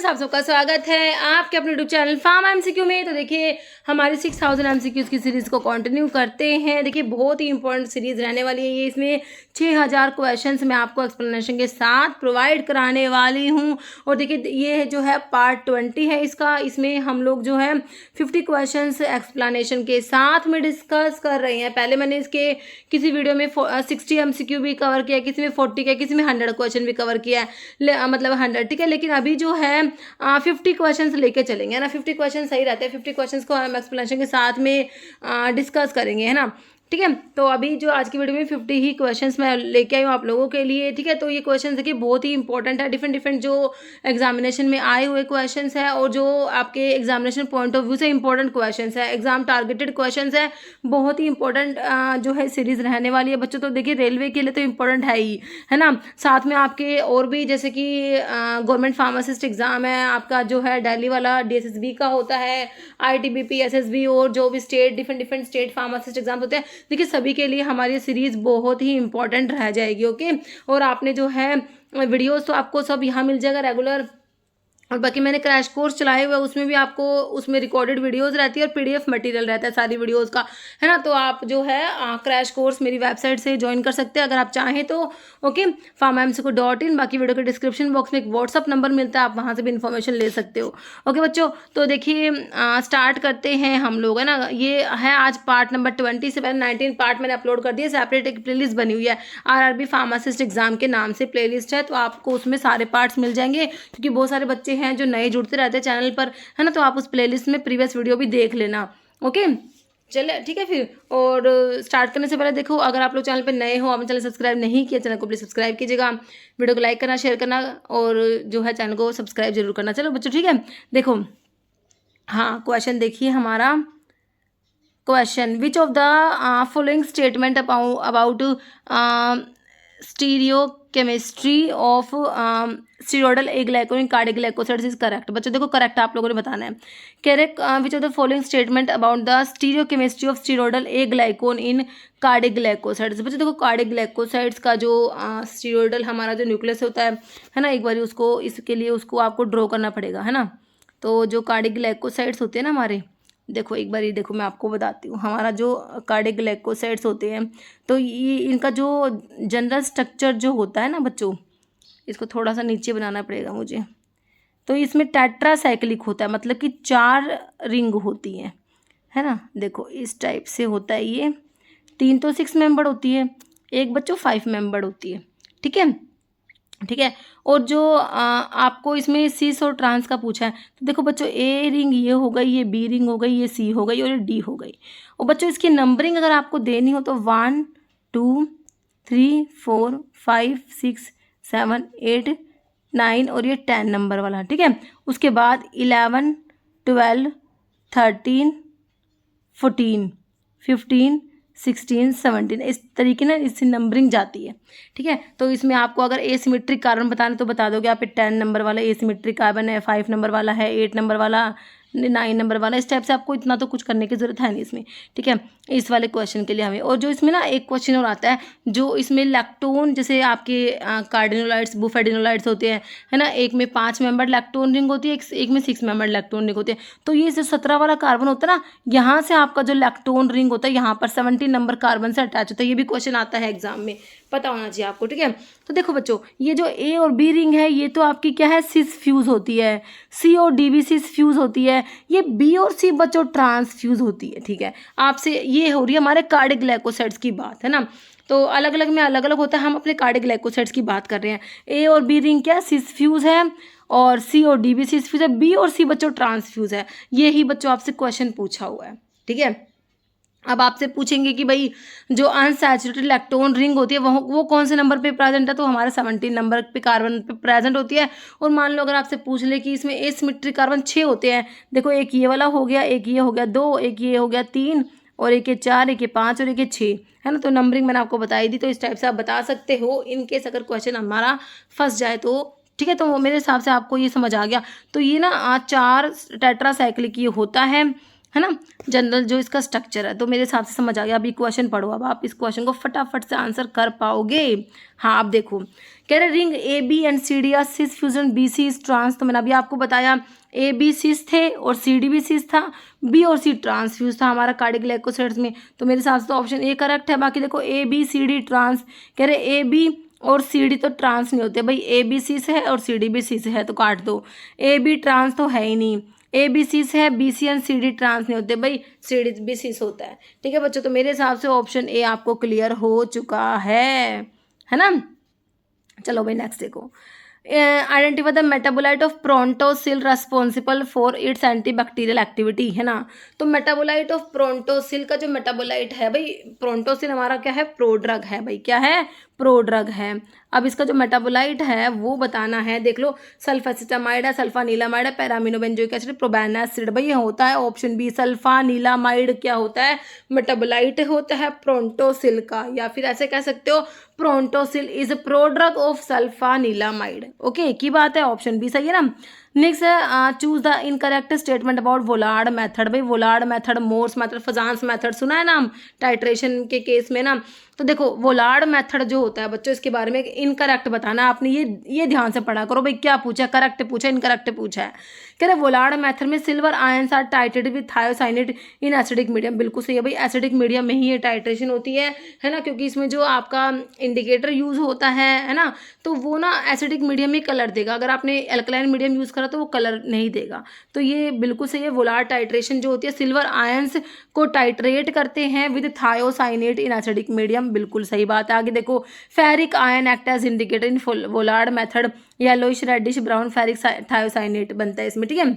आप सबका स्वागत है आपके अपने यूट्यूब चैनल फार्म एमसीक्यू में। तो देखिए हमारी 6000 एमसीक्यूज़ की सीरीज़ को कंटिन्यू करते हैं। देखिए बहुत ही इंपॉर्टेंट सीरीज़ रहने वाली है ये। इसमें 6000 क्वेश्चंस मैं आपको एक्सप्लेनेशन के साथ प्रोवाइड कराने वाली हूँ। और देखिए ये जो है पार्ट 20 है इसका। इसमें हम लोग जो है 50 क्वेश्चंस एक्सप्लेनेशन के साथ में डिस्कस कर रहे हैं। पहले मैंने इसके किसी वीडियो में 60 एमसीक्यू भी कवर किया, किसी में 40 किया, किसी में 100 क्वेश्चन भी कवर किया है, मतलब 100, ठीक है। लेकिन अभी जो है 50 क्वेश्चंस लेके चलेंगे, है ना। 50 क्वेश्चन सही रहते हैं। 50 क्वेश्चंस को हम एक्सप्लेनेशन के साथ में डिस्कस करेंगे, है ना, ठीक है। तो अभी जो आज की वीडियो में 50 ही क्वेश्चंस मैं लेके आई हूँ आप लोगों के लिए, ठीक है। तो ये क्वेश्चंस देखिए बहुत ही इंपॉर्टेंट है। डिफरेंट जो एग्जामिनेशन में आए हुए क्वेश्चंस है और जो आपके एग्जामिनेशन पॉइंट ऑफ व्यू से इंपॉर्टेंट क्वेश्चंस है, एग्जाम टारगेटेड क्वेश्चंस है। बहुत ही इंपॉर्टेंट जो है सीरीज रहने वाली है बच्चों। तो देखिए रेलवे के लिए तो इंपॉर्टेंट है ही, है ना। साथ में आपके और भी जैसे कि गवर्नमेंट फार्मासिस्ट एग्जाम है आपका, जो है दिल्ली वाला DSSB का होता है, ITBP SSB और जो भी state different state pharmacist exam होते हैं। देखिए सभी के लिए हमारी सीरीज़ बहुत ही इंपॉर्टेंट रह जाएगी, ओके। और आपने जो है वीडियोस तो आपको सब यहाँ मिल जाएगा रेगुलर। और बाकी मैंने क्रैश कोर्स चलाए हुए, उसमें भी आपको उसमें रिकॉर्डेड वीडियोस रहती है और PDF मटेरियल रहता है सारी वीडियोस का, है ना। तो आप जो है क्रैश कोर्स मेरी वेबसाइट से ज्वाइन कर सकते हैं अगर आप चाहें तो, ओके। farmamco.in। बाकी वीडियो के डिस्क्रिप्शन बॉक्स में एक व्हाट्सअप नंबर मिलता है, आप वहाँ से भी इन्फॉर्मेशन ले सकते हो, ओके बच्चों। तो देखिए स्टार्ट करते हैं हम लोग, है ना। ये है आज पार्ट नंबर 20 से पहले 19 पार्ट मैंने अपलोड कर दिया। सेपरेट एक प्लेलिस्ट बनी हुई है, RRB फार्मासिस्ट एग्जाम के नाम से प्लेलिस्ट है। तो आपको उसमें सारे पार्ट्स मिल जाएंगे, क्योंकि बहुत सारे बच्चे हैं जो नए जुड़ते रहते हैं चैनल पर, है ना। तो आप उस प्लेलिस्ट में प्रीवियस वीडियो भी देख लेना, ओके। चले ठीक है फिर। और स्टार्ट करने से पहले देखो, अगर आप लोग चैनल पे नए हो, आपने चैनल सब्सक्राइब नहीं किया, चैनल को प्लीज सब्सक्राइब कीजिएगा, वीडियो को लाइक करना, शेयर करना और जो है चैनल को सब्सक्राइब जरूर करना। चलो बच्चों ठीक है। देखो हाँ क्वेश्चन देखिए हमारा। Question, which of the following statement about stereochemistry of steroidal A ग्लाइकोन in cardiac glycosides is correct. बच्चों देखो करेक्ट आप लोगों ने बताना है। Correct, which of the following statement about the stereochemistry of steroidal A ग्लाइकोन in cardiac glycosides. बच्चों देखो cardiac glycosides का जो स्टीरोडल हमारा जो न्यूक्लियस होता है ना, एक बार उसको इसके लिए उसको आपको ड्रॉ करना पड़ेगा, है ना। तो जो कार्डियक ग्लाइकोसाइड्स होते हैं ना हमारे, देखो एक बार ये देखो मैं आपको बताती हूँ। हमारा जो कार्डियक ग्लाइकोसाइड्स होते हैं, तो ये इनका जो जनरल स्ट्रक्चर जो होता है ना बच्चों, इसको थोड़ा सा नीचे बनाना पड़ेगा मुझे। तो इसमें टेट्रासाइक्लिक होता है, मतलब कि 4 रिंग होती हैं, है ना। देखो इस टाइप से होता है ये। 3 तो 6 मेंबर होती है, एक बच्चों 5 मेंबर होती है, ठीक है, ठीक है। और जो आपको इसमें सिस और ट्रांस का पूछा है, तो देखो बच्चों A रिंग ये हो गई, ये B रिंग हो गई, ये C हो गई और ये D हो गई। और बच्चों इसकी नंबरिंग अगर आपको देनी हो तो 1 2 3 4 5 6 7 8 9 और ये 10 नंबर वाला, ठीक है। उसके बाद 11 12 13 14 15 16 17 इस तरीके ना इससे नंबरिंग जाती है, ठीक है। तो इसमें आपको अगर एसिमेट्रिक कार्बन बताना तो बता दोगे आप, 10 नंबर वाला एसिमेट्रिक कार्बन है, 5 नंबर वाला है, 8 नंबर वाला, 9 नंबर वाला। इस टाइप से आपको इतना तो कुछ करने की जरूरत है नहीं इसमें, ठीक है, इस वाले क्वेश्चन के लिए हमें। और जो इसमें ना एक क्वेश्चन और आता है, जो इसमें लैक्टोन, जैसे आपके कार्डिनोलाइट्स बुफेडिनोलाइट्स होते हैं, है ना। एक में 5 मेंबर लैक्टोन रिंग होती है, एक में 6 मेंबर लैक्टोन रिंग होती है। तो ये जो 17 वाला कार्बन होता है ना, यहाँ से आपका जो लैक्टोन रिंग होता है यहाँ पर 17 नंबर कार्बन से अटैच होता है। ये भी क्वेश्चन आता है एग्जाम में, पता होना चाहिए आपको, ठीक है। तो देखो बच्चों ये जो A और B रिंग है, ये तो आपकी क्या है, सिस फ्यूज होती है। C और D भी सिस फ्यूज होती है। ये B और C बच्चों ट्रांस फ्यूज होती है, ठीक है। आपसे ये हो रही है हमारे कार्डियक ग्लाइकोसाइड्स की बात, है ना। तो अलग अलग में अलग अलग होता है, हम अपने कार्डियक ग्लाइकोसाइड्स की बात कर रहे हैं। A और B रिंग क्या सिस फ्यूज है और C और D भी सिस फ्यूज है, B और C बच्चों ट्रांस फ्यूज है। ये ही बच्चों आपसे क्वेश्चन पूछा हुआ है, ठीक है। अब आपसे पूछेंगे कि भाई जो अनसैचुरेटेड लैक्टोन रिंग होती है वो कौन से नंबर पे प्रेजेंट है, तो हमारे 17 नंबर पे कार्बन पे प्रेजेंट होती है। और मान लो अगर आपसे पूछ ले कि इसमें एसिमेट्रिक कार्बन 6 होते हैं, देखो एक ये वाला हो गया, एक ये हो गया 2, एक ये हो गया 3 और एक ये 4, एक ये 5 और एक ये 6, है ना। तो नंबरिंग मैंने आपको बताई दी। तो इस टाइप से आप बता सकते हो इनकेस अगर क्वेश्चन हमारा फंस जाए तो, ठीक है। तो मेरे हिसाब से आपको ये समझ आ गया। तो ये ना 4 टेट्रासाइक्लिक ये होता है है ना, जनरल जो इसका स्ट्रक्चर है। तो मेरे हिसाब से समझ आ गया। अभी क्वेश्चन पढ़ो, अब आप इस क्वेश्चन को फटाफट से आंसर कर पाओगे। हाँ, आप देखो, कह रहे ring A B and C D are cis fusion B C is trans. तो मैंने अभी आपको बताया ए बी सिस थे और सी डी भी सिस था, बी और सी ट्रांसफ्यूज था हमारा कार्डिक ग्लाइकोसाइड्स में। तो मेरे हिसाब से तो ऑप्शन ए करेक्ट है। बाकी देखो A B C D trans, कह रहे ए बी और सी डी तो ट्रांस नहीं होते भाई, ए बी सी से है और सी डी भी सी से है, तो काट दो। ए बी ट्रांस तो है ही नहीं, ए बी सी से है, B C and C D trans नहीं होते भाई, सी डी बी सी से होता है। ठीक है बच्चों, तो मेरे हिसाब से ऑप्शन ए आपको क्लियर हो चुका है ना। चलो भाई नेक्स्ट देखो, identify the metabolite of prontosil responsible for its antibacterial activity, है ना। तो मेटाबोलाइट ऑफ प्रोंटोसिल का जो मेटाबोलाइट है भाई, प्रोंटोसिल हमारा क्या है, प्रोड्रग है भाई, क्या है, प्रोड्रग है। अब इसका जो मेटाबोलाइट है वो बताना है। देख लो, सल्फासिटामाइड है, सल्फानीलामाइड है, पैरामिनोबेंजोइक एसिड, प्रोबेन एसिड। भाई ये होता है ऑप्शन बी, सल्फानीलामाइड क्या होता है, मेटाबोलाइट होता है प्रोंटोसिल का, या फिर ऐसे कह सकते हो प्रोंटोसिल इज प्रोड्रग ऑफ सल्फानीलामाइड। ओके, की बात है, ऑप्शन बी सही है ना। नेक्स्ट है choose the incorrect statement about Volhard method. भाई Volhard method, Mohr's method, Fajans method सुना है नाम टाइट्रेशन के केस में ना। तो देखो वोलार्ड मेथड जो होता है बच्चों, इसके बारे में इनकरेक्ट बताना है आपने। ये ध्यान से पढ़ा करो भाई, क्या पूछा, करेक्ट पूछा, इनकरेक्ट पूछा है। कह रहे वोलार्ड मेथड में सिल्वर आयंस आर टाइटेड with thiocyanate in acidic medium. बिल्कुल सही है भाई, एसिडिक मीडियम में ही ये टाइट्रेशन होती है ना, क्योंकि इसमें जो आपका इंडिकेटर यूज होता है ना, तो वो ना एसिडिक मीडियम में कलर देगा। अगर आपने एल्कलाइन मीडियम यूज करा तो वो कलर नहीं देगा। तो ये बिल्कुल सही है, वोलार्ड टाइट्रेशन जो होती है सिल्वर आयंस को टाइट्रेट करते हैं with thiocyanate in acidic medium. बिल्कुल सही बात है। आगे देखो, ferric ion act as indicator in Volhard method, yellowish reddish brown ferric thiocyanate बनता है इसमें। ठीक है,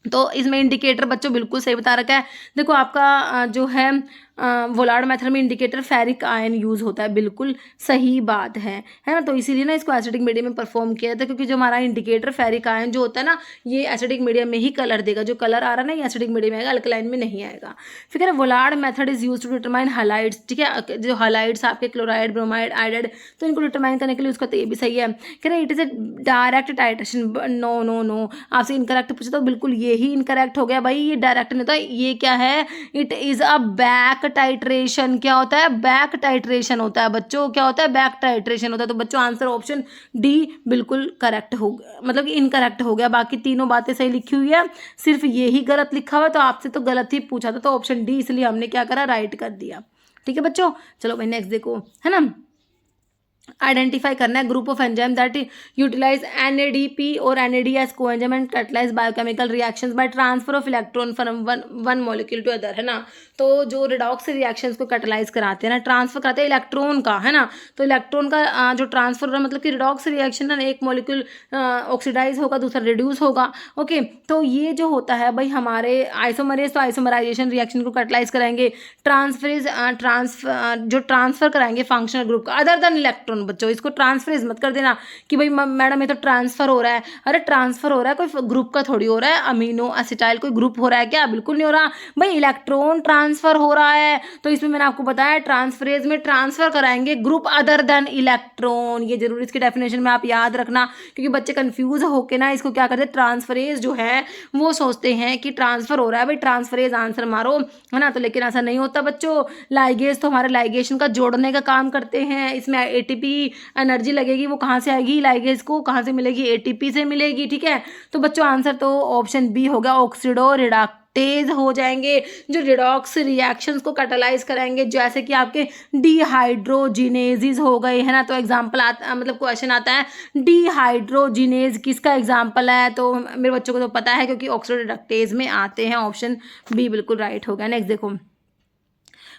तो इसमें इंडिकेटर बच्चों बिल्कुल सही बता रखा है। देखो आपका जो है वोलार्ड मेथड में इंडिकेटर फेरिक आयन यूज होता है, बिल्कुल सही बात है ना। तो इसीलिए ना इसको एसिडिक मीडियम में परफॉर्म किया जाता है, क्योंकि जो हमारा इंडिकेटर फेरिक आयन जो होता है ना, ये एसिडिक मीडियम में ही कलर देगा। जो कलर आ रहा है ना, ये एसिडिक मीडियम में आएगा, अल्कलाइन में नहीं आएगा। फिर कह रहे Volhard method is use to determine halides. ठीक है, जो हाइलाइट्स आपके क्लोराइड, ब्रोमाइड, आयोडाइड, तो इनको डिटरमाइन करने के लिए उसका तो ये भी सही है। कह रहे it is a direct titration. No no no, आपसे इनकरेक्ट पूछा तो बिल्कुल ये ही इनकरेक्ट हो गया भाई, ये डायरेक्ट नहीं होता, ये क्या है, it is a back titration. क्या होता है, बैक टाइट्रेशन होता है बच्चों, क्या होता है, बैक टाइट्रेशन होता है। तो बच्चों आंसर ऑप्शन डी बिल्कुल करेक्ट हो गया, मतलब इनकरेक्ट हो गया। बाकी तीनों बातें सही लिखी हुई है, सिर्फ ये ही गलत लिखा हुआ है। तो आपसे तो गलत ही पूछा था, तो ऑप्शन डी इसलिए हमने क्या करा, राइट कर दिया। ठीक है बच्चों, चलो भाई नेक्स्ट देखो, है ना। आइडेंटिफाई करना है group of enzyme that utilize NADP और NAD as coenzyme and catalyze biochemical reactions by transfer of electron from one molecule to other, है ना। तो जो रिडॉक्स रिएक्शंस को कैटलाइज कराते हैं ना, ट्रांसफर कराते हैं इलेक्ट्रॉन का, है ना। तो इलेक्ट्रॉन का जो ट्रांसफर हो रहा है, मतलब कि रिडॉक्स रिएक्शन ना, एक मॉलिक्यूल ऑक्सीडाइज होगा, दूसरा रिड्यूस होगा। ओके, तो ये जो होता है भाई हमारे आइसोमरेज, तो आइसोमराइजेशन रिएक्शन को कैटलाइज कराएंगे। ट्रांसफरेज जो ट्रांसफर कराएंगे फंक्शनल ग्रुप का, अदर देन इलेक्ट्रॉन। बच्चों इसको ट्रांसफरेज मत कर देना कि भाई मैडम ये तो ट्रांसफर हो रहा है। अरे ट्रांसफर हो रहा है, कोई ग्रुप का थोड़ी हो रहा है, अमीनो एसिटाइल कोई ग्रुप हो रहा है क्या, बिल्कुल नहीं हो रहा भाई, इलेक्ट्रॉन ट्रांसफर हो रहा है। तो इसमें मैंने आपको बताया ट्रांसफरेज में ट्रांसफर कराएंगे ग्रुप अदर देन इलेक्ट्रॉन। ये जरूर इसकी डेफिनेशन में आप याद रखना, क्योंकि बच्चे कंफ्यूज होके ना इसको क्या करते हैं, ट्रांसफरेज जो है वो सोचते हैं कि ट्रांसफर हो रहा है भाई, ट्रांसफरेज आंसर मारो, है ना। तो लेकिन ऐसा नहीं होता बच्चों। लाइगेज तो हमारे लाइगेशन का जोड़ने का काम करते हैं, इसमें ATP एनर्जी लगेगी, वो कहाँ से आएगी, लाइगेज को कहाँ से मिलेगी, ATP से मिलेगी। ठीक है, तो बच्चों आंसर तो ऑप्शन बी हो गया, ऑक्सीडो रिडक्टेज हो जाएंगे, जो रिडॉक्स रिएक्शंस को कैटालाइज कराएंगे, जैसे कि आपके डिहाइड्रोजिनेजेस हो गए, है ना। तो एग्जांपल आता, मतलब क्वेश्चन आता है डिहाइड्रोजिनेज किसका एग्जांपल है, तो मेरे बच्चों को तो पता है क्योंकि ऑक्सीडो रिडक्टेज में आते हैं। ऑप्शन बी बिल्कुल राइट हो गया। नेक्स्ट देखो,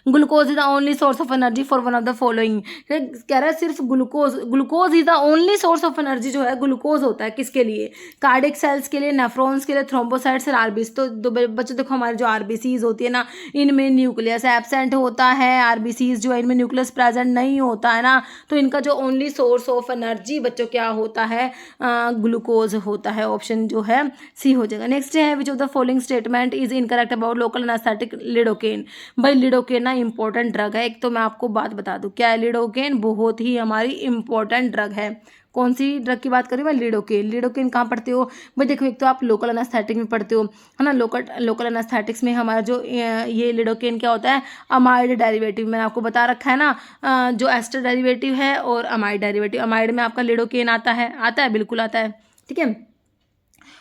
glucose is the only source of energy for one of the following. कह रहा है सिर्फ glucose is the only source of energy जो है ग्लूकोज होता है किसके लिए, कार्डिक सेल्स के लिए, नेफ्रॉन्स के लिए, थ्रोम्बोसाइट्स और आरबीसी। तो बच्चों देखो हमारे जो आरबीसीज होती है ना, इनमें न्यूक्लियस एब्सेंट होता है, आरबीसीज जो है इनमें न्यूक्लियस प्रेजेंट नहीं होता है ना। तो इनका जो ओनली सोर्स ऑफ एनर्जी बच्चों क्या होता है, ग्लूकोज होता है। ऑप्शन जो है सी हो जाएगा। नेक्स्ट है विच of the following statement is incorrect about local anaesthetic lidocaine. भाई लिडोकेन ना इंपॉर्टेंट ड्रग है। एक तो मैं आपको बात बता दूं क्या है, लिडोकेन बहुत ही हमारी इंपॉर्टेंट ड्रग है। कौन सी ड्रग की बात करी मैं, लिडोकेन। लिडोकेन कहाँ पढ़ते हो भाई, देखो एक तो आप लोकल एनेस्थेटिक में पढ़ते हो, है ना। लोकल एनेस्थेटिक्स में हमारा जो ये लिडोकेन क्या होता है, अमाइड डेरिवेटिव, मैंने आपको बता रखा है ना, जो एस्टर डेरिवेटिव है और अमाइड डेरिवेटिव। अमाइड में आपका लिडोकेन आता है बिल्कुल आता है, ठीक है।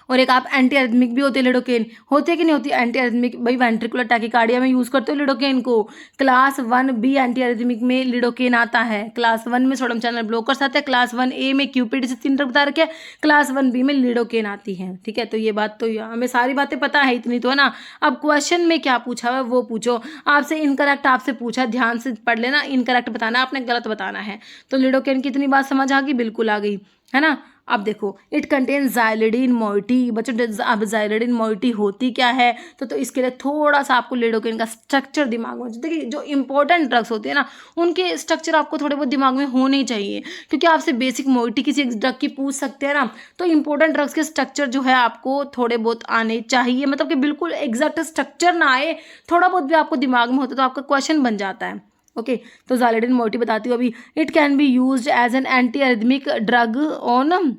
और एक आप एंटी एरिथमिक भी होते हैं लिडोकेन, होते हैं कि नहीं होती एंटी एरिथमिक भाई, वेंट्रिकुलर टैकीकार्डिया में यूज करते हो लिडोकेन को। क्लास 1B एंटी एरिथमिक में लिडोकेन आता है, क्लास 1 में सोडियम चैनल ब्लॉकर्स आते हैं, क्लास 1A में क्यूपिड से 3 ड्रग बता रखे हैं, क्लास 1B में लिडोकेन आती है, ठीक है। तो ये बात तो हमें सारी बातें पता है, इतनी तो है ना। अब क्वेश्चन में क्या पूछा हुआ है वो पूछो, आपसे इनकरेक्ट आपसे पूछा, ध्यान से पढ़ लेना, इनकरेक्ट बताना, आपने गलत बताना है। तो लिडोकेन की इतनी बात समझ आ गई, बिल्कुल आ गई, है ना। अब देखो इट कंटेन जाइलिडीन मोइटी, बच्चों अब जाइलिडीन मोइटी होती क्या है, तो इसके लिए थोड़ा सा आपको लिडोकेन का स्ट्रक्चर दिमाग में, देखिए जो इंपॉर्टेंट ड्रग्स होते हैं ना उनके स्ट्रक्चर आपको थोड़े बहुत दिमाग में होने ही चाहिए, क्योंकि आपसे बेसिक मोइटी किसी ड्रग की पूछ सकते हैं ना, तो इंपॉर्टेंट ड्रग्स के स्ट्रक्चर जो है आपको थोड़े बहुत आने चाहिए, मतलब कि बिल्कुल एग्जैक्ट स्ट्रक्चर ना आए, थोड़ा बहुत भी आपको दिमाग में होता तो आपका क्वेश्चन बन जाता है। ओके तो जाइलिडीन मोइटी बताती हूँ अभी। It can be used as an anti arrhythmic drug on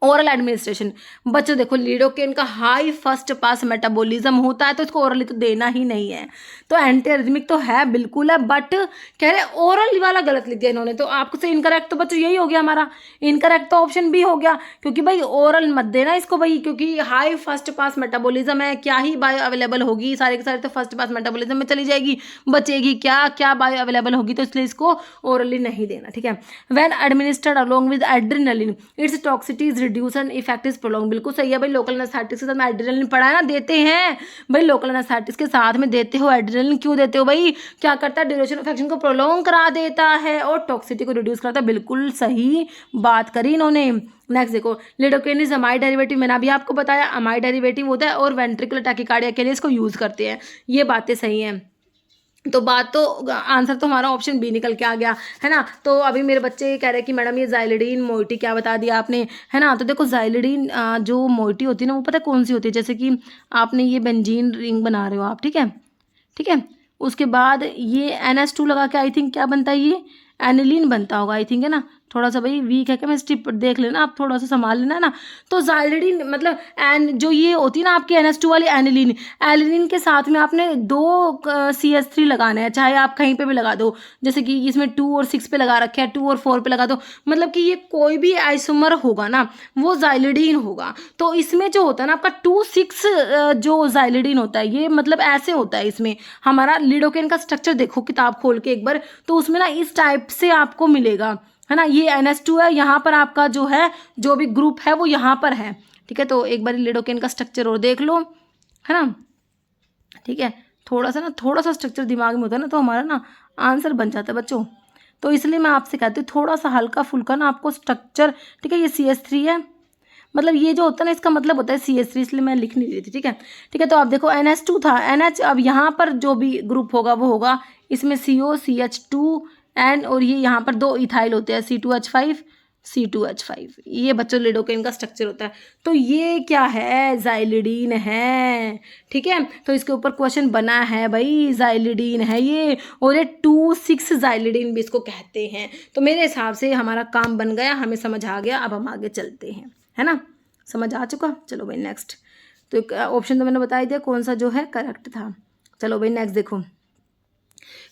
oral administration. बच्चों देखो लिडोकेन का हाई फर्स्ट पास मेटाबॉलिज्म होता है, तो इसको ओरली तो देना ही नहीं है, तो एंटी एरिथमिक तो है बिल्कुल है, बट कह रहे ओरल वाला गलत लिख दिया इन्होंने, तो आपको से इनकरेक्ट तो बच्चों यही हो गया हमारा, इनकरेक्ट तो ऑप्शन बी हो गया, क्योंकि भाई ओरल मत देना इसको भाई, क्योंकि हाई फर्स्ट पास मेटाबॉलिज्म है, क्या ही बायो अवेलेबल होगी, सारे के सारे तो फर्स्ट पास मेटाबॉलिज्म में चली जाएगी, बचेगी क्या क्या बायो अवेलेबल होगी, तो इसलिए इसको ओरली नहीं देना, ठीक है। When administered along with adrenaline it's toxicity is reduce and effect is prolong. बिल्कुल सही है भाई, लोकल एनेस्थेटिक्स के साथ में एड्रेनलिन पढ़ा है ना, देते हैं भाई, लोकल एनेस्थेटिक्स के साथ में देते हो एड्रेनलिन, क्यों देते हो भाई, क्या करता है ड्यूरेशन ऑफ एक्शन को प्रोलॉन्ग करा देता है और टॉक्सिटी को रिड्यूस करता है, बिल्कुल सही बात करी इन्होंने। नेक्स्ट देखो लिडोकेन इज अमाइड डेरिवेटिव, मैंने अभी आपको बताया अमाइड डेरिवेटिव होता है और वेंट्रिकुलर टैकीकार्डिया के लिए इसको यूज करते हैं, ये बातें सही हैं। तो बात तो आंसर तो हमारा ऑप्शन बी निकल के आ गया, है ना। तो अभी मेरे बच्चे कह रहे हैं कि मैडम ये जाइलिडीन मोइटी क्या बता दिया आपने, है ना। तो देखो जाइलिडीन जो मोइटी होती है ना वो पता है कौन सी होती है, जैसे कि आपने ये बेंजीन रिंग बना रहे हो आप, ठीक है, ठीक है। उसके बाद ये NH2 लगा के आई थिंक क्या बनता है, ये एनिलीन बनता होगा आई थिंक, है ना। थोड़ा सा भाई वीक है केमिस्ट्री, देख लेना आप, थोड़ा सा संभाल लेना, है ना। तो जाइलिडीन मतलब एन जो ये होती है ना आपकी NH2 वाली एनिलीन, एनिलीन के साथ में आपने 2 CH3 लगाना है, चाहे आप कहीं पे भी लगा दो, जैसे कि इसमें 2 और 6 पे लगा रखे हैं, 2 और 4 पे लगा दो, मतलब कि ये कोई भी आइसोमर होगा ना वो जाइलिडीन होगा। तो इसमें जो होता है ना आपका 2,6 जो जाइलिडीन होता है, ये मतलब ऐसे होता है इसमें हमारा लिडोकेन का स्ट्रक्चर, देखो किताब खोल के एक बार, तो उसमें ना इस टाइप से आपको मिलेगा, है ना। ये NH2 है, यहाँ पर आपका जो है जो भी ग्रुप है वो यहाँ पर है, ठीक है। तो एक बार लिडोकेन का स्ट्रक्चर और देख लो, है ना, ठीक है। थोड़ा सा स्ट्रक्चर दिमाग में होता है ना तो हमारा ना आंसर बन जाता है बच्चों, तो इसलिए मैं आपसे कहती हूँ थोड़ा सा हल्का फुल्का ना आपको स्ट्रक्चर, ठीक है। ये CH3 है, मतलब ये जो होता है ना इसका मतलब होता है CH3, इसलिए मैं लिख नहीं रही थी, ठीक है, ठीक है। तो आप देखो NH2 था, NH, अब यहाँ पर जो भी ग्रुप होगा वो होगा, इसमें CO CH2 N, और ये यहाँ पर 2 इथाइल होते हैं C2H5 C2H5, ये बच्चों लिडोकेन का स्ट्रक्चर होता है। तो ये क्या है, जाइलिडीन है, ठीक है। तो इसके ऊपर क्वेश्चन बना है भाई, जाइलिडीन है ये, और ये 2,6 जाइलिडीन भी इसको कहते हैं। तो मेरे हिसाब से हमारा काम बन गया, हमें समझ आ गया, अब हम आगे चलते हैं, है ना, समझ आ चुका। चलो भाई नेक्स्ट, तो ऑप्शन तो मैंने बता ही दिया कौन सा जो है करेक्ट था। चलो भाई नेक्स्ट देखो,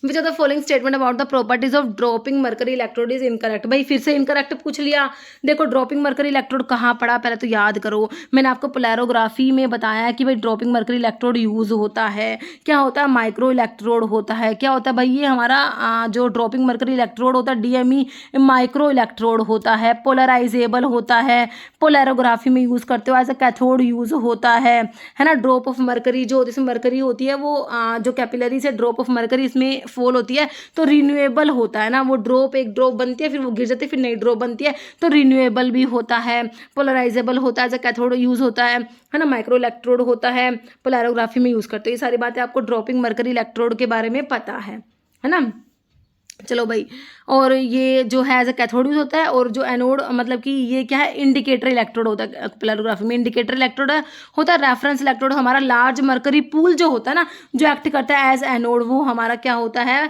विच of the following statement about the properties of dropping mercury electrode is incorrect. भाई फिर से इनकरेक्ट पूछ लिया। देखो ड्रॉपिंग मरकरी इलेक्ट्रोड कहाँ पड़ा, पहले तो याद करो, मैंने आपको पोलैरोग्राफी में बताया कि भाई ड्रॉपिंग मरकरी इलेक्ट्रोड यूज होता है, क्या होता है, माइक्रो इलेक्ट्रोड होता है, क्या होता है भाई, ये हमारा जो ड्रॉपिंग मरकरी इलेक्ट्रोड होता है DME माइक्रो इलेक्ट्रोड होता है, पोलराइजेबल होता है, पोलैरोग्राफी में यूज करते हो, एज अ कैथोड यूज होता है ना। ड्रॉप ऑफ मरकरी जो जिसमें मरकरी होती है वो जो कैपिलरी से ड्रॉप ऑफ मरकरी इसमें फॉल होती है, तो रिन्यूएबल होता है ना, वो ड्रॉप एक ड्रॉप बनती है फिर वो गिर जाती है फिर नई ड्रॉप बनती है, तो रिन्यूएबल भी होता है, पोलराइजेबल होता है, एज अ कैथोड यूज होता है ना, माइक्रो इलेक्ट्रोड होता है, पोलैरोग्राफी में यूज करते हैं। ये सारी बातें आपको ड्रॉपिंग मरकरी इलेक्ट्रोड के बारे में पता है ना। चलो भाई, और ये जो है एज अ कैथोड यूज होता है, और जो एनोड मतलब कि ये क्या है, इंडिकेटर इलेक्ट्रोड होता है प्लेरोग्राफी में। इंडिकेटर इलेक्ट्रोड होता है, रेफरेंस इलेक्ट्रोड हमारा लार्ज मरकरी पूल जो होता है ना, जो एक्ट करता है एज एनोड, वो हमारा क्या होता है,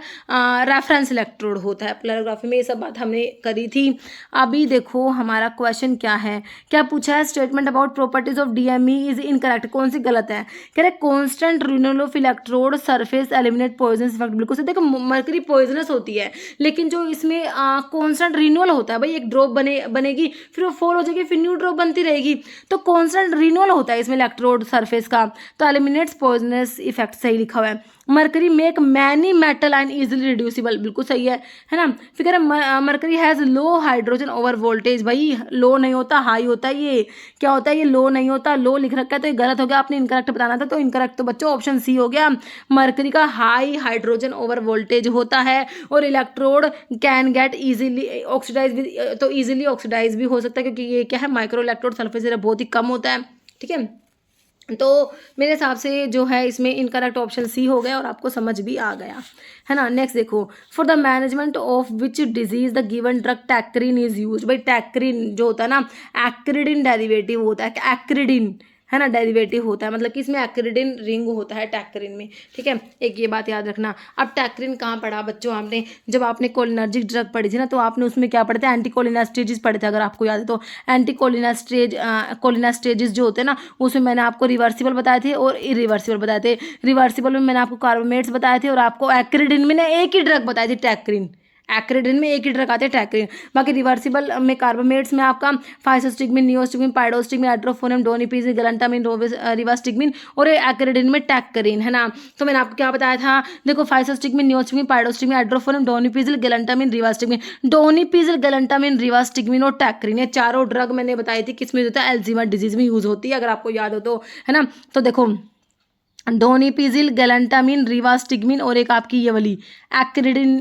रेफरेंस इलेक्ट्रोड होता है प्लेरोग्राफी में। ये सब बात हमने करी थी। अभी देखो हमारा क्वेश्चन क्या है, क्या पूछा है, statement about properties of DME is incorrect, कौन सी गलत है। कह रहे constant renewal of electrode surface eliminate poison effect, बिल्कुल से। देखो मरकरी पॉइजनस होती है, लेकिन जो इसमें कांस्टेंट रिन्यूअल होता है भाई, एक ड्रॉप बनेगी, फिर वो फॉल हो जाएगी, फिर न्यू ड्रॉप बनती रहेगी, तो कांस्टेंट रिन्यूअल होता है इसमें इलेक्ट्रोड सरफेस का, तो एलिमिनेट्स पॉइजनस इफेक्ट सही लिखा हुआ है। Mercury make many metal ion easily reducible, बिल्कुल सही है ना। फिर कह रहे mercury has low hydrogen over voltage, भाई लो नहीं होता, हाई होता है। ये क्या होता है, ये लो नहीं होता, लो लिख रखा है तो ये गलत हो गया, आपने इनकरेक्ट बताना था, तो इनकरेक्ट तो बच्चों ऑप्शन सी हो गया। मरकरी का हाई हाइड्रोजन ओवर वोल्टेज होता है, और electrode can get easily oxidize भी, तो इजीली ऑक्सीडाइज भी हो सकता है, क्योंकि ये क्या है, माइक्रो इलेक्ट्रोड सरफेस एरिया बहुत ही कम होता है। ठीक है, तो मेरे हिसाब से जो है इसमें इनकरेक्ट ऑप्शन सी हो गया, और आपको समझ भी आ गया है ना। नेक्स्ट देखो, for the management of which disease the given drug tacrine is use. भाई टैक्रिन जो होता है ना, एक्रिडिन डेरिवेटिव होता है, एक्रिडिन है ना, डेरिवेटिव होता है, मतलब कि इसमें एक्रिडिन रिंग होता है टैक्रिन में। ठीक है, एक ये बात याद रखना। अब टैक्रिन कहाँ पढ़ा बच्चों आपने, जब आपने कोलिनर्जिक ड्रग पढ़ी थी ना, तो आपने उसमें क्या पढ़े थे, एंटी कोलिनास्टेजेस पढ़े थे, अगर आपको याद है तो। एंटी कोलिनास्टेजेस जो होते हैं ना, उसमें मैंने आपको रिवर्सिबल बताए थे और इरिवर्सिबल बताए थे। रिवर्सिबल में मैंने आपको कार्बोमेट्स बताए थे, और आपको एक्रिडिन में एक ही ड्रग बताई थी, टैक्रिन। एक्रिडिन में एक ही ड्रग आते हैं, टैक्रिन। बाकी रिवर्सिबल में कार्बोमेट्स में आपका फाइसोस्टिग्मिन, नियोस्टिग्मिन, पाइडोस्टिग्मिन, एट्रोफोनियम, डोनिपीजिन, गलंटामिन, रिवास्टिग्मिन, और एक्रिडिन में टैक्रिन, है ना। तो मैंने आपको क्या बताया था, देखो फाइसोस्टिग्मिन, नियोस्टिग्मिन, पाइडोस्टिग्मिन, एट्रोफोनियम, डोनिपीजिल, गलंटामिन, रिवास्टिग्मिन। डोनिपीजिल, गलंटामिन, रिवास्टिग्मिन और टैक्रिन, ये चारों ड्रग मैंने बताई थी किस में यूज होता है, अल्जीमर डिजीज में यूज होती है, अगर आपको याद हो तो, है ना। तो देखो डोनिपीजिल, गलंटामिन, रिवास्टिग्मिन, और एक आपकी ये वाली एक्रिडिन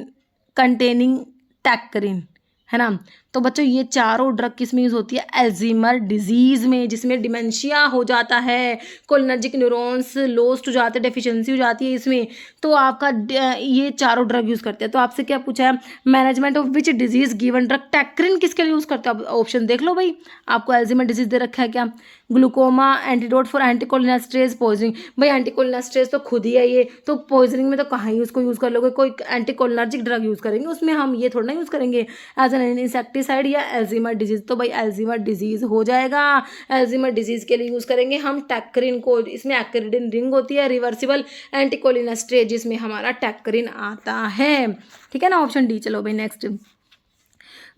कंटेनिंग टैक्रिन, है ना। तो बच्चों ये चारों ड्रग किस में यूज होती है, अल्जीमर डिजीज में, जिसमें डिमेंशिया हो जाता है, कोलिनर्जिक न्यूरॉन्स लॉस्ट हो जाते हैं, डेफिशिएंसी हो जाती है इसमें, तो आपका ये चारों ड्रग यूज करते हैं। तो आपसे क्या पूछा है, management of which disease given drug tacrine किसके लिए यूज करते हैं, ऑप्शन देख लो भाई, आपको अल्जीमर डिजीज दे रखा है क्या, ग्लूकोमा, एंटीडोट फॉर एंटीकोलिनेस्ट्रेज पॉइजनिंग। भाई एंटीकोलिनेस्ट्रेज तो खुद ही है ये, तो पॉइजनिंग में तो कहाँ ही उसको यूज कर लोगे, कोई एंटीकोलिनर्जिक ड्रग यूज करेंगे उसमें, हम ये थोड़ा ना यूज करेंगे एज एन इंसेक्टिसाइड या अल्जीमर डिजीज। तो भाई अल्जीमर डिजीज हो जाएगा, अल्जीमर डिजीज के लिए यूज करेंगे हम टैक्रिन को, इसमें एक्रिडिन रिंग होती है, रिवर्सिबल एंटीकोलिनेस्ट्रेज जिसमें हमारा टैक्रिन आता है। ठीक है ना, ऑप्शन डी। चलो भाई next,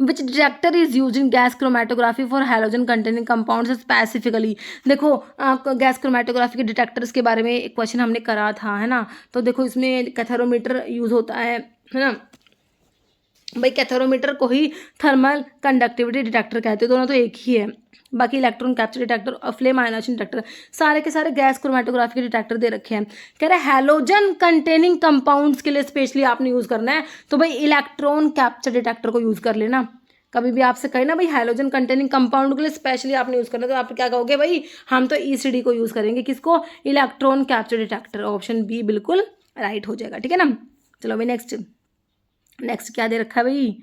which detector is use in gas chromatography for halogen containing compounds specifically. देखो गैस क्रोमेटोग्राफी के डिटेक्टर्स के बारे में एक क्वेश्चन हमने करा था, है ना। तो देखो इसमें कैथरोमीटर यूज होता है ना भाई, कैथरोमीटर को ही थर्मल कंडक्टिविटी डिटेक्टर कहते हैं, दोनों तो एक ही है। बाकी इलेक्ट्रॉन कैप्चर डिटेक्टर और फ्लेम आयनाइजेशन डिटेक्टर सारे के सारे गैस क्रोमेटोग्राफी के डिटेक्टर दे रखे हैं। कह रहे हैं हैलोजन कंटेनिंग कंपाउंड्स के लिए स्पेशली आपने यूज करना है, तो भाई इलेक्ट्रॉन कैप्चर डिटेक्टर को यूज कर लेना। कभी भी आपसे कहे ना भाई हैलोजन कंटेनिंग कंपाउंड के लिए स्पेशली आपने यूज करना, तो आप क्या कहोगे भाई, हम तो ईसीडी को यूज करेंगे, किसको, electron capture detector. Option B बिल्कुल राइट हो जाएगा। ठीक है ना, चलो भाई नेक्स्ट क्या दे रखा है भाई,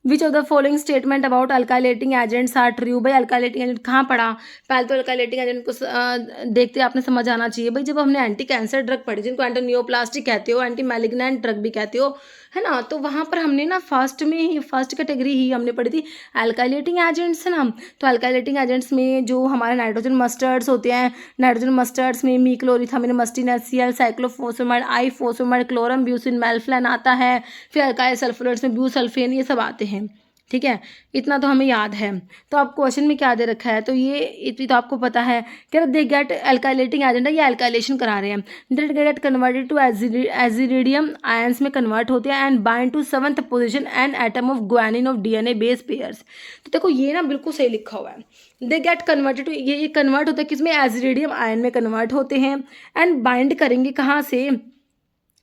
which of the following statement about alkylating agents are true. भाई अल्काइलेटिंग एजेंट कहाँ पढ़ा, पहले तो अल्काइलेटिंग एजेंट को देखते आपने समझ आना चाहिए भाई। जब हमने एंटी कैंसर ड्रग पढ़ी, जिनको एंटी नियोप्लास्टिक कहते हो, एंटी मैलिग्नेंट ड्रग भी कहते हो, है ना, तो वहाँ पर हमने ना फर्स्ट कैटेगरी ही हमने पढ़ी थी अल्काइलेटिंग एजेंट्स, है ना। तो अल्काइलेटिंग एजेंट्स में जो हमारे नाइट्रोजन मस्टर्ड्स होते हैं, नाइट्रोजन मस्टर्ड्स में मीक्लोरिथामिन, मस्टिन, HCl, साइक्लोफोसफाइड, आईफोसफाइड, क्लोरम, ब्यूसिन, मेल्फ्लैन आता है, फिर अल्काइल सल्फोनेट्स में ब्यूसल्फेन, ये सब आते हैं। ठीक है, इतना तो हमें याद है। तो आप क्वेश्चन में क्या दे रखा है, तो ये इतनी तो आपको पता है। क्या दे गेट एल्काइलेटिंग एजेंट है, ये एल्काइलेशन करा रहे हैं, they get converted to aziridinium ions में कन्वर्ट होते हैं and bind to 7th position and atom of guanine of DNA base pairs. तो देखो ये ना बिल्कुल सही लिखा हुआ है, दे गेट कन्वर्टेड टू, ये कन्वर्ट होता है किसमें, एजिरिडियम आयन में कन्वर्ट होते हैं, एंड बाइंड करेंगे कहाँ से,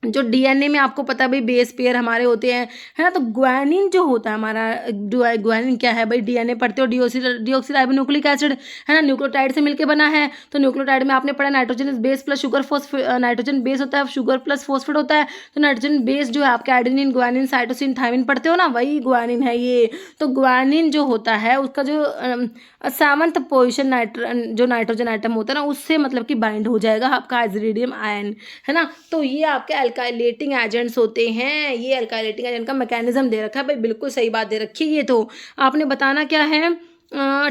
जो डीएनए में आपको पता है भाई बेस पेयर हमारे होते हैं, है ना। तो ग्वानिन जो होता है हमारा, ग्वानिन क्या है भाई, डीएनए पढ़ते हो, डीऑक्सीराइबोन्यूक्लिक एसिड, है ना, न्यूक्लियोटाइड से मिलके बना है। तो न्यूक्लियोटाइड में आपने पढ़ा nitrogen base plus sugar phosphate, nitrogen base होता है, शुगर प्लस फॉस्फेट होता है। तो नाइट्रोजन बेस जो है आपके एडेनिन, ग्वानिन, साइटोसिन, थायमिन पढ़ते हो ना, वही ग्वानिन है ये। तो ग्वानिन जो होता है उसका जो 7th पोजिशन जो नाइट्रोजन आइटम होता है ना, उससे मतलब कि बाइंड हो जाएगा आपका आइसोरेडियम आयन, है ना। तो ये आपके अल्काइलेटिंग एजेंट्स होते हैं। ये अल्काइलेटिंग एजेंट का मैकेनिज्म दे रखा है भाई, बिल्कुल सही बात दे रखी है। ये तो आपने बताना क्या है,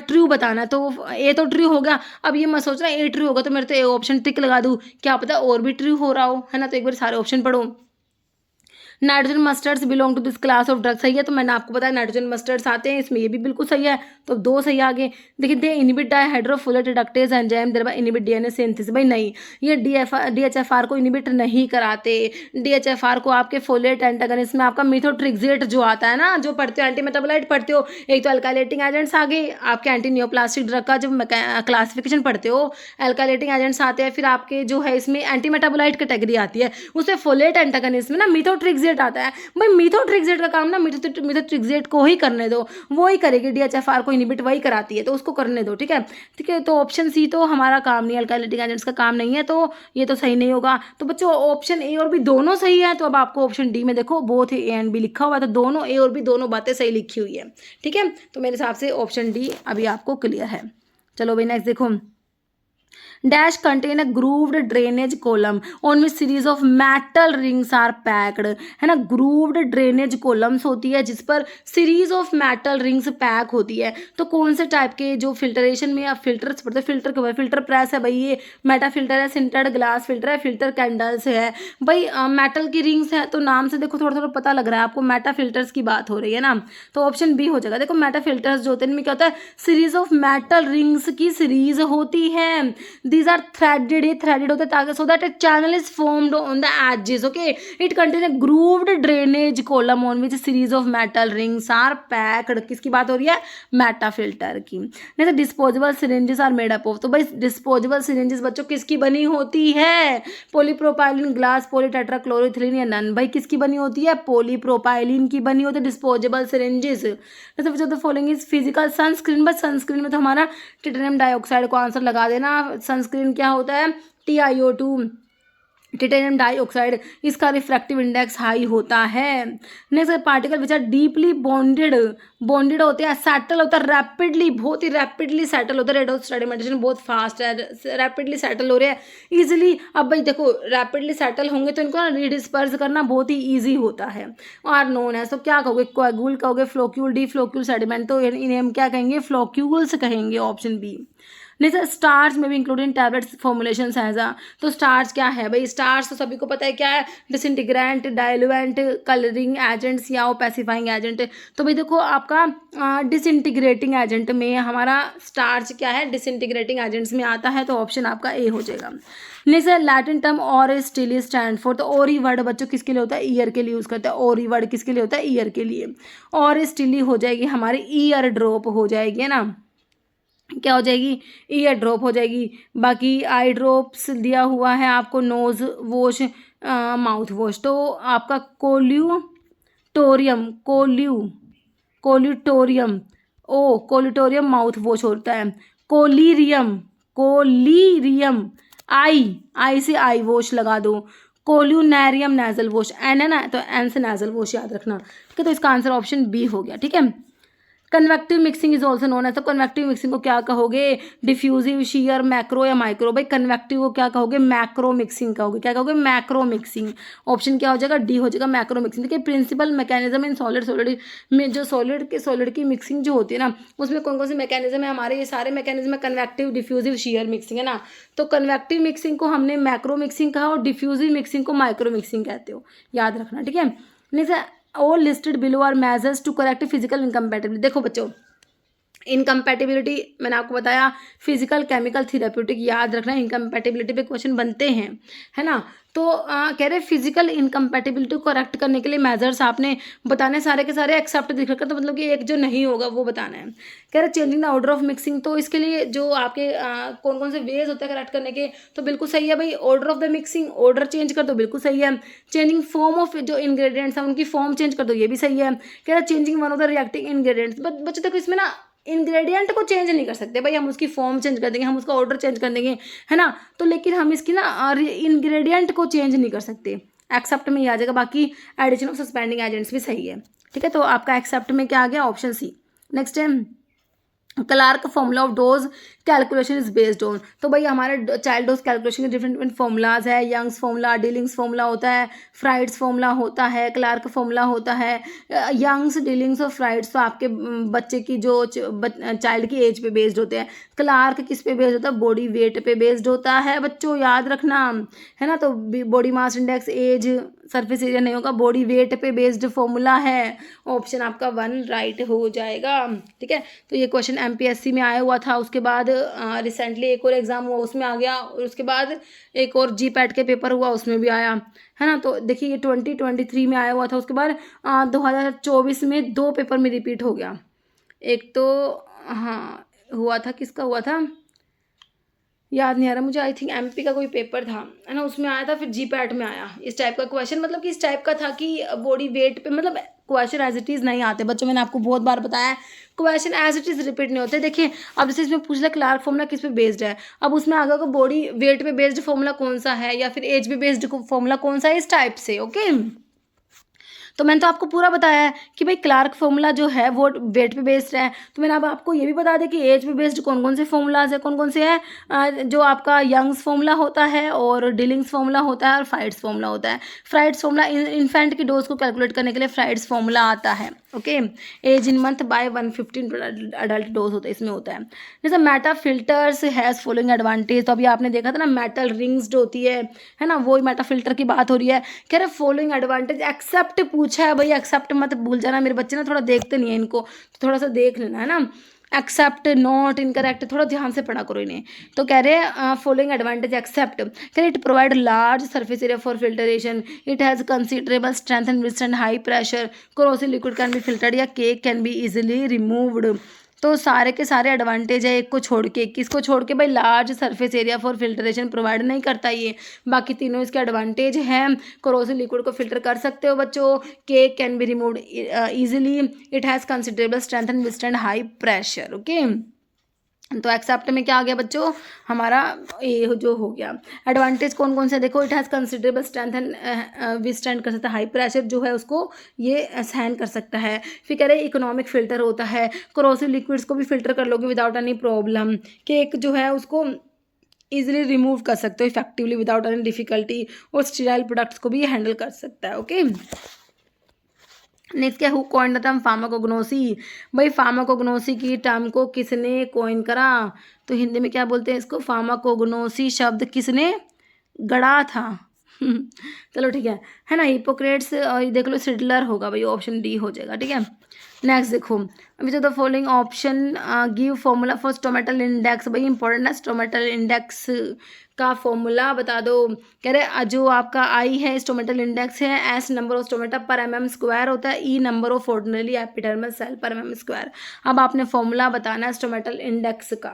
ट्रू बताना। तो ए तो ट्रू हो गया। अब ये मैं सोच रहा ए ट्रू होगा तो मेरे तो ए ऑप्शन टिक लगा दूँ, क्या पता और भी ट्रू हो रहा हो, है ना। तो एक बार सारे ऑप्शन पढ़ो। Nitrogen mustards belong to this class of drug, सही है। तो मैंने आपको बताया नाइट्रोजन मस्टर्ड्स आते हैं, इसमें ये भी बिल्कुल सही है। तो 2 सही आगे। देखिए they inhibit dihydrofolate reductase enzyme thereby inhibit DNA synthesis, भाई नहीं, ये डीएचएफआर को इनिबिट नहीं कराते। डीएचएफआर को आपके फोलेट एंटागनिस्ट में आपका मिथोट्रिक्सेट जो आता है ना, जो पढ़ते हो एंटी मेटाबोलाइट पढ़ते हो, एक तो अल्काइलेटिंग एजेंट्स आगे आपके एंटी नियोप्लास्टिक ड्रग का जब क्लासिफिकेशन पढ़ते हो, अल्काइलेटिंग एजेंट्स आते हैं, फिर आपके जो है इसमें एंटी मेटाबोलाइट कैटेगरी आती है, उसमें फोलेट एंटागनिस्ट में ना मिथोट्रिक्सेट आता है। भाई मिथोट्रिक्सेट का काम ना मिथोट्रिक्सेट को ही करने दो, वो ही करेगी। डीएचएफआर को इनिबिट वही कराती है, तो उसको करने दो, ठीक है। ठीक है, तो ऑप्शन सी तो हमारा काम नहीं है, अल्काइलेटिक एजेंट्स का काम नहीं है, तो ये तो सही नहीं होगा। तो बच्चों ऑप्शन ए और बी दोनों सही है। तो अब आपको ऑप्शन डी में देखो बोथ ए एंड बी लिखा हुआ है, तो दोनों ए और बी दोनों बातें सही लिखी हुई है, ठीक है। तो मेरे हिसाब से ऑप्शन डी अभी आपको क्लियर है। चलो भाई नेक्स्ट देखो। Dash contain a grooved drainage column on which series of metal rings are packed, है ना। ग्रूव्ड ड्रेनेज कॉलम्स होती है जिस पर series of metal rings pack होती है। तो कौन से टाइप के जो फिल्टरेशन में आप फिल्टर्स पढ़ते हैं, फिल्टर क्यों है, फिल्टर प्रेस है भाई, ये मेटा फिल्टर है, सिंटर्ड ग्लास फिल्टर है, फिल्टर कैंडल्स है भाई। मेटल की रिंग्स है तो नाम से देखो थोड़ा थोड़ा पता लग रहा है आपको मेटा फिल्टर्स की बात हो रही है ना। तो ऑप्शन बी हो जाएगा। देखो मेटा फिल्टर्स जो होते हैं इनमें क्या होता है, सीरीज ऑफ मेटल रिंग्स की सीरीज होती है। These are threaded, ये threaded होते हैं ताकि so that a channel is formed on the edges, okay, it contains a grooved drainage column on which a series of metal rings are packed। किसकी बात हो रही है, मेटा फिल्टर की। नहीं तो disposable syringes are made up of, तो भाई डिस्पोजेबल सिरिंजेस बच्चों किसकी बनी होती है, पॉलीप्रोपाइलिन, ग्लास, पॉलीटेट्राक्लोरोइथिलीन या नन, भाई किसकी बनी होती है, पॉलीप्रोपाइलिन की बनी होती है डिस्पोजेबल सिरिंजेस। तो फॉलोइंग इज फिजिकल सनस्क्रीन, बस सनस्क्रीन में तो हमारा टिटेनियम डाइऑक्साइड को आंसर लगा देना। सनस्क्रीन क्या होता है, TiO2, टिटेनियम डाइऑक्साइड, इसका रिफ्रैक्टिव इंडेक्स हाई होता है। Next particle which are deeply bonded होते हैं, सेटल होता है रैपिडली, बहुत ही रैपिडली सेटल होता है। रेट ऑफ सेडिमेंटेशन बहुत फास्ट है, रैपिडली सेटल हो रहे हैं इजीली। अब भाई देखो रैपिडली सेटल होंगे तो इनको ना रीडिस्पर्स करना बहुत ही ईजी होता है। और नोन है, तो क्या कहोगे, कोएगुल कहोगे, फ्लोक्यूल, डी फ्लोक्यूल सेडिमेंट, तो इन्हें हम क्या कहेंगे, फ्लोक्यूल्स कहेंगे, ऑप्शन बी। नहीं सर स्टार्च में भी इंक्लूडिंग टैबलेट्स फॉर्मुलेशन हैजा, तो स्टार्च क्या है भाई, स्टार्च तो सभी को पता है क्या है, डिसइंटीग्रेंट, डाइल्यूएंट, कलरिंग एजेंट्स या पैसिफाइंग एजेंट। तो भाई देखो आपका डिसइंटीग्रेटिंग एजेंट में हमारा स्टार्च क्या है, डिसइंटीग्रेटिंग एजेंट्स में आता है, तो ऑप्शन आपका ए हो जाएगा। नहीं सर लैटिन टर्म और स्टिली स्टैंड फॉर, तो ओरी वर्ड बच्चों किसके लिए होता है, ईयर के लिए यूज़ करते हैं। ओरी वर्ड किसके लिए होता है, ईयर के लिए। और स्टिली हो जाएगी हमारी ईयर ड्रॉप हो जाएगी, है ना, क्या हो जाएगी, ईयर ड्रॉप हो जाएगी। बाकी आई ड्रॉप्स दिया हुआ है आपको, नोज वॉश, माउथ वॉश, तो आपका कोल्यूटोरियम माउथ वॉश होता है। कोलीरियम आई से आई वॉश लगा दो। कोल्यूनेरियम नेजल वॉश, एन है ना, तो एन से नेजल वॉश याद रखना, ठीक है। तो इसका आंसर ऑप्शन बी हो गया, ठीक है। Convective mixing is also known है, तो कन्वेक्टिव मिक्सिंग को क्या कहोगे, डिफ्यूजिव, शेयर, मैक्रो या माइक्रो, भाई कन्वेक्टिव को क्या कहोगे, मैक्रो मिक्सिंग कहोगे, क्या कहोगे, मैक्रो मिक्सिंग। ऑप्शन क्या हो जाएगा, डी हो जाएगा, मैक्रो मिक्सिंग। देखिए प्रिंसिपल मैकेनिज्म इन सॉलिड में जो सॉलिड की मिक्सिंग जो होती है ना, उसमें कौन कौन से मैकेनिज्म है हमारे, ये सारे मैकेनिज्म है, कन्वेक्टिव, डिफ्यूजिव, शेयर मिक्सिंग, है ना। तो कन्वेक्टिव मिक्सिंग को हमने मैक्रो मिक्सिंग कहा और डिफ्यूजिव मिक्सिंग को माइक्रो मिक्सिंग कहते हो, याद रखना, ठीक है। नहीं sir all listed below are measures to correct physical incompatibility. देखो बच्चों इनकम्पैटिबिलिटी मैंने आपको बताया, फिजिकल केमिकल थेराप्यूटिक याद रखना, इनकम्पैटिबिलिटी पे क्वेश्चन बनते हैं, है ना। तो कह रहे फिजिकल इनकम्पैटिबिलिटी को करेक्ट करने के लिए मेजर्स आपने बताने सारे के सारे एक्सेप्ट दिख रखा, तो मतलब कि एक जो नहीं होगा वो बताना है। कह रहे changing the order of mixing, तो इसके लिए जो आपके कौन कौन से वेज होते हैं करेक्ट करने के, तो बिल्कुल सही है भाई, order of the mixing, order change कर दो, बिल्कुल सही है। चेंजिंग फॉर्म ऑफ जो इंग्रेडिएंट्स हैं उनकी फॉर्म चेंज कर दो, ये भी सही है। कह रहा changing one of the reacting ingredients, बच्चों देखो इसमें ना इंग्रेडिएंट को चेंज नहीं कर सकते भाई, हम उसकी फॉर्म चेंज कर देंगे, हम उसका ऑर्डर चेंज कर देंगे, है ना। तो लेकिन हम इसकी ना इंग्रेडिएंट को चेंज नहीं कर सकते, एक्सेप्ट में ही आ जाएगा। बाकी एडिशन ऑफ सस्पेंडिंग एजेंट्स भी सही है, ठीक है। तो आपका एक्सेप्ट में क्या आ गया, ऑप्शन सी। नेक्स्ट है Clark formula of dose calculation is based on, तो भाई हमारे चाइल्ड डोज कैलकुलेशन के डिफरेंट डिफरेंट फॉर्मूलाज है। यंग्स फॉर्मूला, डीलिंग्स फॉर्मूला होता है, फ्राइड्स फॉर्मूला होता है, क्लार्क फॉर्मूला होता है। यंग्स, डीलिंग्स और फ्राइड्स तो आपके बच्चे की जो चाइल्ड की एज पे बेस्ड होते हैं। क्लार्क किस पे बेस्ड होता है, बॉडी वेट पे बेस्ड होता है, बच्चों याद रखना, है ना। तो body mass index, age, surface area नहीं होगा, बॉडी वेट पे बेस्ड फॉर्मूला है। ऑप्शन आपका 1 राइट हो जाएगा, ठीक है। तो ये क्वेश्चन एमपीएससी में आया हुआ था, उसके बाद रिसेंटली एक और एग्जाम हुआ उसमें आ गया, और उसके बाद एक और जीपैट के पेपर हुआ उसमें भी आया, है ना। तो देखिए ये 2023 में आया हुआ था, उसके बाद 2024 में 2 पेपर में रिपीट हो गया। एक तो हाँ हुआ था, किसका हुआ था याद नहीं आ रहा मुझे, आई थिंक एमपी का कोई पेपर था, है ना, उसमें आया था, फिर जीपैट में आया इस टाइप का क्वेश्चन। मतलब कि इस टाइप का था कि बॉडी वेट पे, मतलब क्वेश्चन एज इट इज़ नहीं आते बच्चों, मैंने आपको बहुत बार बताया है question as it is repeat नहीं होते। देखिए अब जैसे इसमें पूछ लिया क्लार्क फॉर्मूला किस पे बेस्ड है, अब उसमें आगे को बॉडी वेट पे बेस्ड फॉर्मूला कौन सा है, या फिर एज पे बेस्ड फॉर्मूला कौन सा है, इस टाइप से। ओके, तो मैंने तो आपको पूरा बताया है कि भाई क्लार्क फॉर्मूला जो है वो वेट पे बेस्ड है। तो मैंने अब आपको ये भी बता दें कि एज पे बेस्ड कौन कौन से फॉर्मूलाज है, कौन कौन से हैं, जो आपका यंग्स फॉर्मूला होता है, और डीलिंग्स फॉर्मूला होता है, और फ्राइड्स फॉर्मूला होता है। फ्राइड्स फॉर्मूला इन्फेंट की डोज को कैलकुलेट करने के लिए फ्राइड्स फॉर्मूला आता है। Okay, age in month by 115 adult dose होता है, इसमें होता है। जैसे meta filters has following advantage, तो अभी आपने देखा था ना मेटल रिंग्स होती है ना, वही मेटा फिल्टर की बात हो रही है। कह रहे फॉलोइंग एडवांटेज, एक्सेप्ट पूछा है भाई, एक्सेप्ट मत भूल जाना, मेरे बच्चे ना थोड़ा देखते नहीं है इनको, तो थोड़ा सा देख लेना, है ना। एक्सेप्ट, नॉट, इनकरेक्ट, थोड़ा ध्यान से पढ़ा करो इन्हें। तो कह रहे हैं फॉलोइंग एडवांटेज एक्सेप्ट, कह रहे it provide large surface area for filtration, it has considerable strength and withstand high pressure, corrosive liquid can be filtered, या cake can be easily removed. तो सारे के सारे एडवांटेज है, एक को छोड़ के, किसको छोड़ के भाई, large surface area for filtration provide नहीं करता ये, बाकी तीनों इसके एडवांटेज हैं। कोरोसिव लिक्विड को फिल्टर कर सकते हो बच्चों, cake can be removed easily, it has considerable strength and withstand high pressure. Okay, तो एक्सेप्ट में क्या आ गया बच्चों, हमारा ये जो हो गया। एडवांटेज कौन कौन से देखो, it has considerable strength and withstand कर सकता है, हाई प्रेशर जो है उसको ये सहन कर सकता है। फिर कह रहे इकोनॉमिक फिल्टर होता है, कोरोसिव लिक्विड्स को भी फिल्टर कर लोगे विदाउट एनी प्रॉब्लम। केक जो है उसको ईजिली रिमूव कर सकते हो इफेक्टिवली विदाउट एनी डिफिकल्टी, और स्टीराइल प्रोडक्ट्स को भी हैंडल कर सकता है। ओके, नेक्स्ट क्या, who coin the term pharmacognosy, भाई फार्माकोग्नोसी की टर्म को किसने कॉइन करा, तो हिंदी में क्या बोलते हैं इसको, फार्माकोग्नोसी शब्द किसने गढ़ा था। चलो ठीक है ना, हिपोक्रेट्स, और ये देख लो सिडलर होगा भाई, ऑप्शन डी हो जाएगा, ठीक है। नेक्स्ट देखो, अभी तो the following option give formula for stomatal index, भाई इंपॉर्टेंट है, स्टोमेटल इंडेक्स का फॉर्मूला बता दो। कह रहे जो आपका आई है स्टोमेटल इंडेक्स है, S number of stomata per MM square होता है, E number of ordinary epidermal cell per MM square. अब आपने फॉर्मूला बताना है स्टोमेटल इंडेक्स का,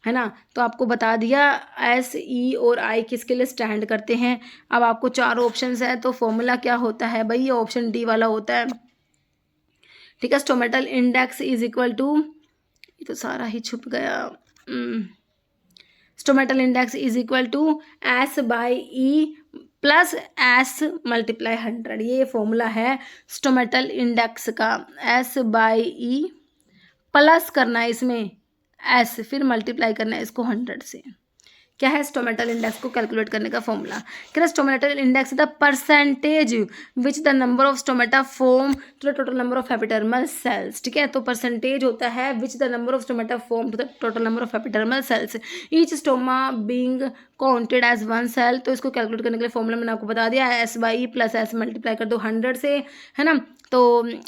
है ना। तो आपको बता दिया एस, ई और आई किसके लिए स्टैंड करते हैं। अब आपको 4 ऑप्शंस है, तो फॉर्मूला क्या होता है भाई, ये ऑप्शन डी वाला होता है, ठीक है। Stomatal index is equal to, ये तो सारा ही छुप गया, stomatal index is equal to S by E plus S multiply 100, ये फॉर्मूला है स्टोमेटल इंडेक्स का। एस बाई ई प्लस करना है इसमें एस, फिर मल्टीप्लाई करना है इसको 100 से। क्या है स्टोमेटल इंडेक्स को कैलकुलेट करने का फॉर्मूला, क्या stomatal index the percentage which the number of stomata form to the total number of epidermal cells, ठीक है। तो परसेंटेज होता है which the number of stomata form to the total number of epidermal cells, each stoma being counted as 1 cell. तो इसको calculate करने के लिए फॉर्मूला मैंने आपको बता दिया है, S by plus S multiply कर दो 100 से, है ना। तो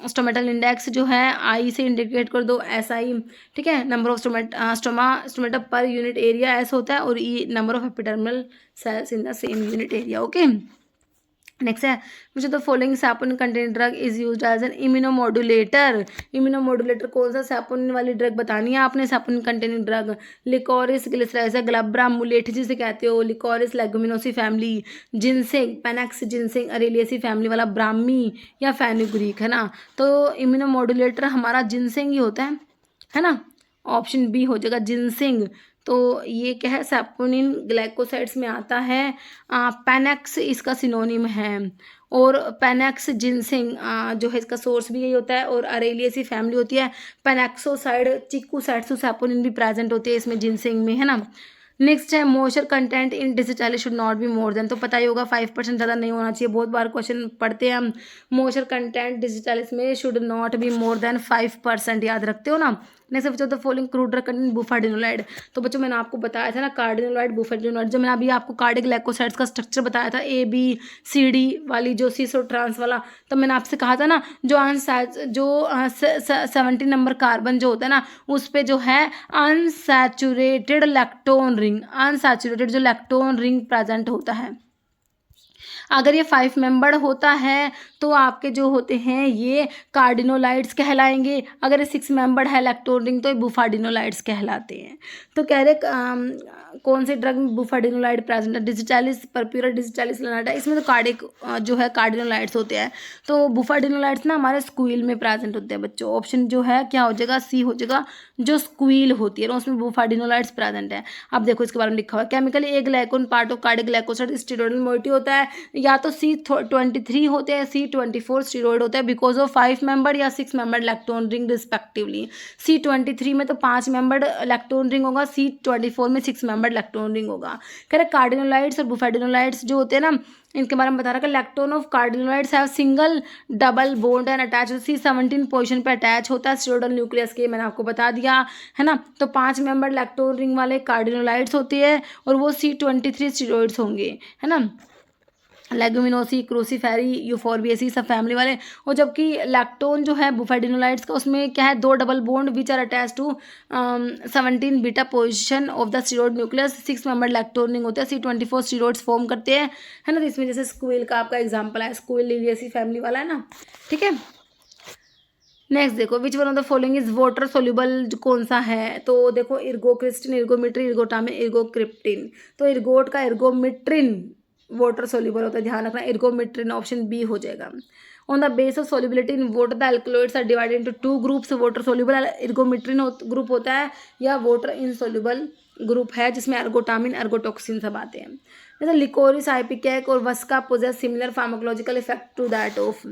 स्टोमेटल इंडेक्स जो है आई से इंडिकेट कर दो, SI, ठीक है। Number of stomata per unit area S होता है, और E number of epidermal cells in the same unit area. Okay, next है मुझे the following saponin containing drug is used as an immunomodulator. Immunomodulator कौन सा saponin वाली drug बतानी है आपने, saponin containing drug. Liquorice glycyrrhiza glabra मुलेट जिसे कहते हो, liquorice Leguminosae family, ginseng Panax ginseng Araliaceae family वाला, ब्राह्मी या फेनुग्रीक, है ना। तो इम्यूनोमोडुलेटर हमारा जिनसिंग ही होता है ना। ऑप्शन बी हो जाएगा जिनसिंग। तो ये क्या है, सैपोनिन ग्लाइकोसाइड्स में आता है। पेनैक्स इसका सिनोनिम है, और पेनैक्स जिनसिंग जो है इसका सोर्स भी यही होता है, और अरेलिएसी फैमिली होती है। पेनैक्सोसाइड चिक्कूसाइड्स सैपोनिन भी प्रेजेंट होती है इसमें जिनसिंग में, है ना। नेक्स्ट है moisture content in digitalis should not be more then, तो पता ही होगा 5% ज़्यादा नहीं होना चाहिए, बहुत बार क्वेश्चन पढ़ते हैं हम। मॉइस्चर कंटेंट डिजिटालिस में should not be more than 5%, याद रखते हो ना। नेक्स्ट बच्चों the following crude drug content bufadienolide. तो बच्चों मैंने आपको बताया था ना कार्डिनोलाइड बुफाडिनोलाइड, जो मैंने अभी आपको कार्डिक ग्लाइकोसाइड्स का स्ट्रक्चर बताया था, ABCD वाली जो सीसो ट्रांस वाला, तो मैंने आपसे कहा था ना जो 70 नंबर कार्बन जो होता है ना, उस पे जो है अनसैचुरेटेड लैक्टोन रिंग, अनसैचुरेटेड जो लैक्टोन रिंग प्रेजेंट होता है। अगर ये 5 मेंबर्ड होता है तो आपके जो होते हैं ये कार्डिनोलाइड्स कहलाएंगे। अगर ये 6 मेंबर्ड है लैक्टोन रिंग तो ये बुफाडिनोलाइड्स कहलाते हैं। तो कह रहे कौन से ड्रग में बुफाडिनोलाइड प्रेजेंट है, डिजिटालिस, परप्यूरा डिजिटालिस लनाटा, इसमें तो कार्डिक जो है कार्डिनोलाइड्स होते हैं। तो बुफाडिनोलाइड्स ना हमारे स्क्वील में प्रेजेंट होते हैं बच्चों। ऑप्शन जो है क्या हो जाएगा, सी हो जाएगा, जो स्क्वील होती है ना उसमें बुफाडिनोलाइड्स प्रेजेंट है। अब देखो इसके बारे में लिखा हुआ है, chemically A ग्लाइकोन part of cardiac glycoside steroidal moiety होता है, या तो C23 होते हैं, C24 स्टीरॉइड होता है, बिकॉज ऑफ 5 मेंबर या 6 member lactone ring respectively. C23 में तो 5 मेंबर लैक्टोन रिंग होगा, C24 में 6 मेंबर लैक्टोन रिंग होगा। कह रहे कार्डिनोलाइड्स और बुफाडिनोलाइड्स जो होते हैं ना, इनके बारे में बता रहा है कि lactone of cardenolides have single double bond and attach, C17 position पे अटैच होता है स्टीरॉइडल न्यूक्लियस के, मैंने आपको बता दिया है ना। तो 5 मेंबर लैक्टोन रिंग वाले कार्डिनोलाइड्स होते हैं, और वो C23 स्टीरॉइड्स होंगे, है ना। लेगुमिनोसी, क्रूसीफेरी, यूफोर्बिएसी सब फैमिली वाले। और जबकि लैक्टोन जो है बुफाडिनोलाइड्स का, उसमें क्या है, 2 double bond which are attach to 17 beta position of the steroid nucleus, 6 member lactone ring होते हैं, C24 स्टीरॉइड्स फॉर्म करते हैं, है ना। तो इसमें जैसे स्क्विल का आपका एग्जाम्पल है, स्क्विल लिलियसी फैमिली वाला है ना, ठीक है। नेक्स्ट देखो विच one of the following is water soluble, कौन सा है, तो देखो इर्गोक्रिस्टिन, इर्गोमिट्रिन, इर्गोटामिन, इर्गोक्रिप्टिन। तो इर्गोट का इर्गोमिट्रिन वाटर सोल्यूबल होता है, ध्यान रखना, इर्गोमिट्रिन ऑप्शन बी हो जाएगा। On the base of solubility in water the alkaloids are divided into 2 groups, water soluble ergometrine group होता है, या वाटर इनसोल्यूबल ग्रुप है जिसमें एर्गोटामिन एर्गोटॉक्सिन सब आते हैं। जैसे लिकोरिस, आइपिकेक और vasaka possess similar pharmacological effect to that of,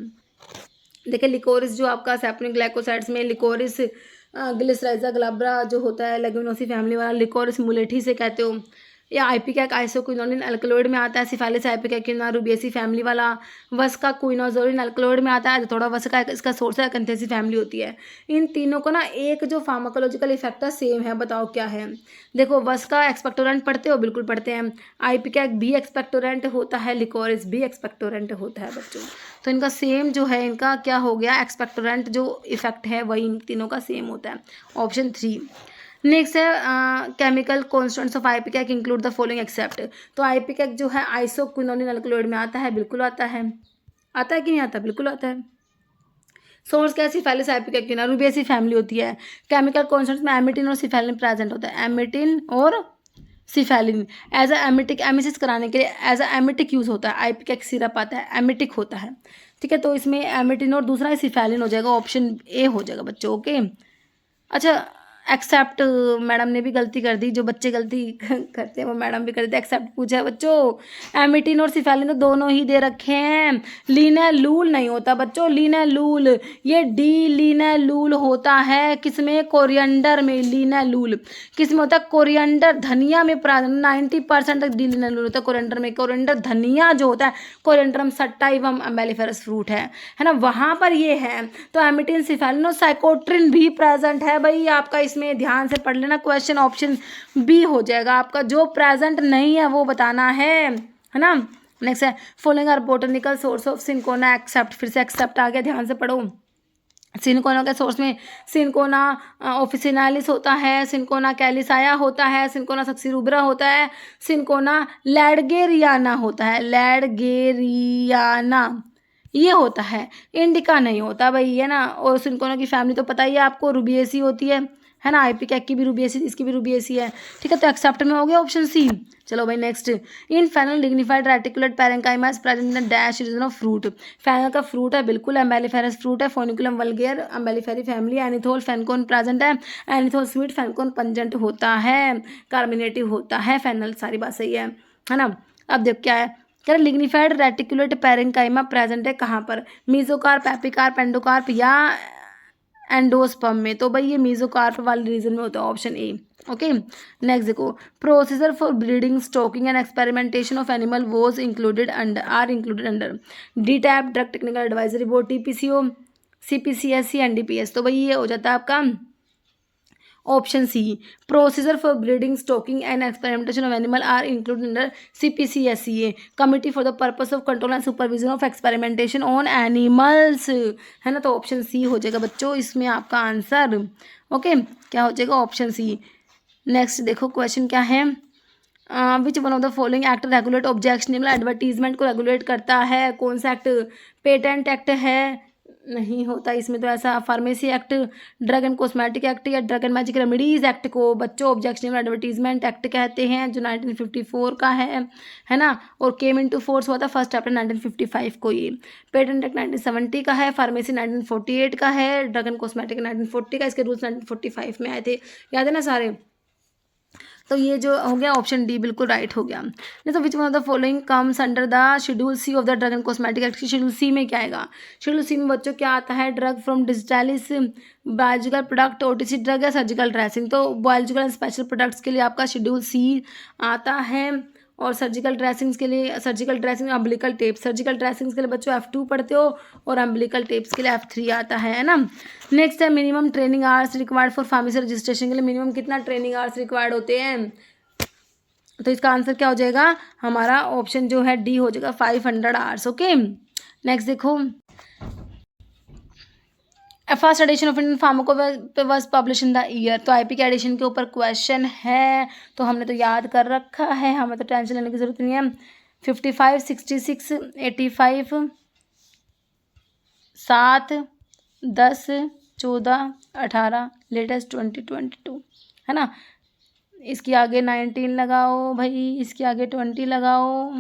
देखिए लिकोरिस जो आपका सैपोनिक ग्लाइकोसाइड्स में लिकोरिस ग्लिसराइजा ग्लाब्रा जो होता है लेगुमिनोसी फैमिली वाला, लिकोरिस मुलेठी से कहते हो, या आइपिकैक आइसोक्विनोलिन अल्कलॉइड में आता है, सिफालिस आइपिकैकिना रुबिएसी फैमिली वाला, वस्का क्विनोजोलिन अल्कलॉइड में आता है, थोड़ा वस्का इसका सोर्स है, कंथेसी फैमिली होती है। इन तीनों को ना एक जो फार्माकोलॉजिकल इफेक्ट है सेम है, बताओ क्या है। देखो वस्का एक्सपेक्टोरेंट पढ़ते हो, बिल्कुल पढ़ते हैं। आइपिकैक भी एक्सपेक्टोरेंट होता है, लिकोरिस भी एक्सपेक्टोरेंट होता है बच्चों। तो इनका सेम जो है, इनका क्या हो गया, एक्सपेक्टोरेंट जो इफेक्ट है वही इन तीनों का सेम होता है, ऑप्शन 3। नेक्स्ट है chemical constants of ipecac include the following except, तो आइपिकैक जो है आइसोक्विनोलिन अल्कलॉइड में आता है, बिल्कुल आता है, आता है कि नहीं आता, बिल्कुल आता है। सोर्स क्या है, सिफालिस आइपिकैकिना रुबिएसी फैमिली होती है। केमिकल कॉन्स्टेंट्स में एमिटिन और सिफेलिन प्रेजेंट होता है, एमिटिन और सिफेलिन एज अ एमिटिक, एमिसिस कराने के लिए एज अ एमिटिक यूज होता है, आइपिकैक सिरप आता है, एमिटिक होता है, ठीक है। तो इसमें एमिटिन और दूसरा सिफेलिन हो जाएगा, ऑप्शन ए हो जाएगा बच्चों, ओके। अच्छा एक्सेप्ट मैडम ने भी गलती कर दी, जो बच्चे गलती करते हैं वो मैडम भी करते हैं। एक्सेप्ट पूछा है बच्चों, एमिटिन और सिफेलिन तो दोनों ही दे रखे हैं, लीनालूल नहीं होता बच्चों, लीनालूल ये डी लीनालूल होता है, किसमें, कोरिएंडर में। लीनालूल किसमें होता है, कोरिएंडर धनिया में, 90% तक डी लीनालूल होता है कोरिएंडर में। कोरिएंडर धनिया जो होता है, कोरिएंडरम सट्टा एवं अम्बेलिफेरस फ्रूट है ना, वहाँ पर ये है। तो एमिटिन सिफेलिन और साइकोट्रिन भी प्रेजेंट है भाई आपका, इसमें ध्यान से पढ़ लेना, क्वेश्चन ऑप्शन बी हो जाएगा आपका। जो प्रेजेंट नहीं है वो बताना है ना। नेक्स्ट है following are botanical source of cinchona except, फिर से एक्सेप्ट आ गया, ध्यान से पढ़ो। सिनकोना के सोर्स में सिनकोना ऑफिसिनालिस होता है, सिनकोना कैलिसाया होता है, सिनकोना सक्सीरुब्रा होता है, सिनकोना लैडगेरियाना होता है, लैडगेरियाना ये होता है, इंडिका नहीं होता भाई, है ना। और सिनकोना की फैमिली तो पता ही है आपको, रुबिएसी होती है ना। आइपिकैक की भी रुबिएसी, इसकी भी रुबिएसी है, ठीक है। तो एक्सेप्ट में हो गया ऑप्शन सी। चलो भाई next, in fennel dignified reticulate parenchyma is present in dash region of fruit. Fennel का फ्रूट है बिल्कुल, एम्बेलिफेरस फ्रूट है, Foeniculum vulgare Umbelliferae family. Anethole fenchone present है, एनिथोल स्वीट, फैनकोन पंजेंट होता है, कार्मिनेटिव होता है फैनल, सारी बात सही है ना। अब देखो क्या है, कह लिग्निफाइड रेटिकुलेट पैरेंकाइमा प्रेजेंट है कहाँ पर, मीजोकार्प, एपिकार्प, एंडोकार्प या एंडोस्पर्म में। तो भाई ये मीजोकार्प वाले रीजन में होता है, ऑप्शन ए। ओके नेक्स्ट देखो, procedure for breeding, stocking and experimentation of animal was included under DTAB, drug technical advisory board, TPCO, CPCSC, NDPS. तो भाई ये हो जाता है आपका option C, procedure for breeding, stocking and experimentation of animal are included under CPCSCA, committee for the purpose of control and supervision of experimentation on animals, है ना। तो ऑप्शन सी हो जाएगा बच्चों इसमें आपका आंसर। ओके क्या हो जाएगा, ऑप्शन सी। नेक्स्ट देखो क्वेश्चन क्या है, विच one of the following act regulate objectionable advertisement को रेगुलेट करता है, कौन सा एक्ट, पेटेंट एक्ट है, नहीं होता इसमें तो ऐसा, pharmacy act, drug and cosmetic act या drug and magic remedies act को बच्चों ऑब्जेक्शनेबल एडवर्टीजमेंट एक्ट कहते हैं, जो 1954 का है ना। और केम इनटू फोर्स हुआ था फर्स्ट अप्रैल 1955 को। ये पेटेंट एक्ट 1970 का है, फार्मेसी 1948 का है, ड्रग एंड कॉस्मेटिक 1940 का, इसके रूल्स 1945 में आए थे, याद है ना सारे। तो ये जो हो गया ऑप्शन डी बिल्कुल राइट हो गया। नहीं तो which one of the following comes under the schedule C of the drug and cosmetic act, schedule C में क्या आएगा, शेड्यूल सी में बच्चों क्या आता है, drug from digitalis, biological product, OTC drug या सर्जिकल ड्रेसिंग। तो बायोलॉजिकल एंड स्पेशल प्रोडक्ट्स के लिए आपका शेड्यूल सी आता है, और सर्जिकल ड्रेसिंग्स के लिए, surgical dressing umbilical tape, surgical dressings के लिए बच्चों F2 पढ़ते हो, और अम्बिलिकल टेप्स के लिए F3 आता है ना। नेक्स्ट है minimum training hours required for pharmacy registration के लिए मिनिमम कितना ट्रेनिंग आवर्स रिक्वायर्ड होते हैं। तो इसका आंसर क्या हो जाएगा हमारा, ऑप्शन जो है डी हो जाएगा 500 आवर्स। ओके नेक्स्ट देखो, first edition of Indian pharmacopoeia was publish in the year. तो आईपी के एडिशन के ऊपर क्वेश्चन है, तो हमने तो याद कर रखा है, हमें तो टेंशन लेने की जरूरत नहीं है। 55, 66, 85, 7, 10, 14, 18, लेटेस्ट 2022, है ना। इसके आगे 19 लगाओ भाई, इसके आगे 20 लगाओ,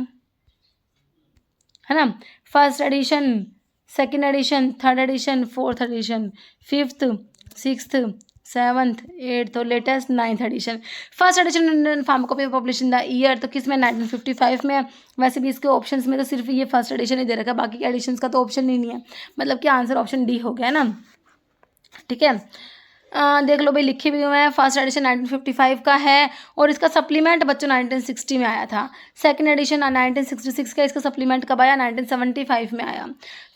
है ना। First edition, second edition, third edition, fourth edition, fifth, sixth, seventh, eighth और latest 9th edition. First edition Indian pharmacopoeia publish in the year, तो किस में 1955 में। वैसे भी इसके ऑप्शंस में तो सिर्फ ये फर्स्ट एडिशन ही दे रखा है, बाकी के एडिशंस का तो ऑप्शन ही नहीं है, मतलब कि आंसर ऑप्शन डी हो गया ना, ठीक है। देख लो भाई लिखे भी हुए हैं, फर्स्ट एडिशन 1955 का है, और इसका सप्लीमेंट बच्चों 1960 में आया था। सेकंड एडिशन 1966 का, इसका सप्लीमेंट कब आया, 1975 में आया।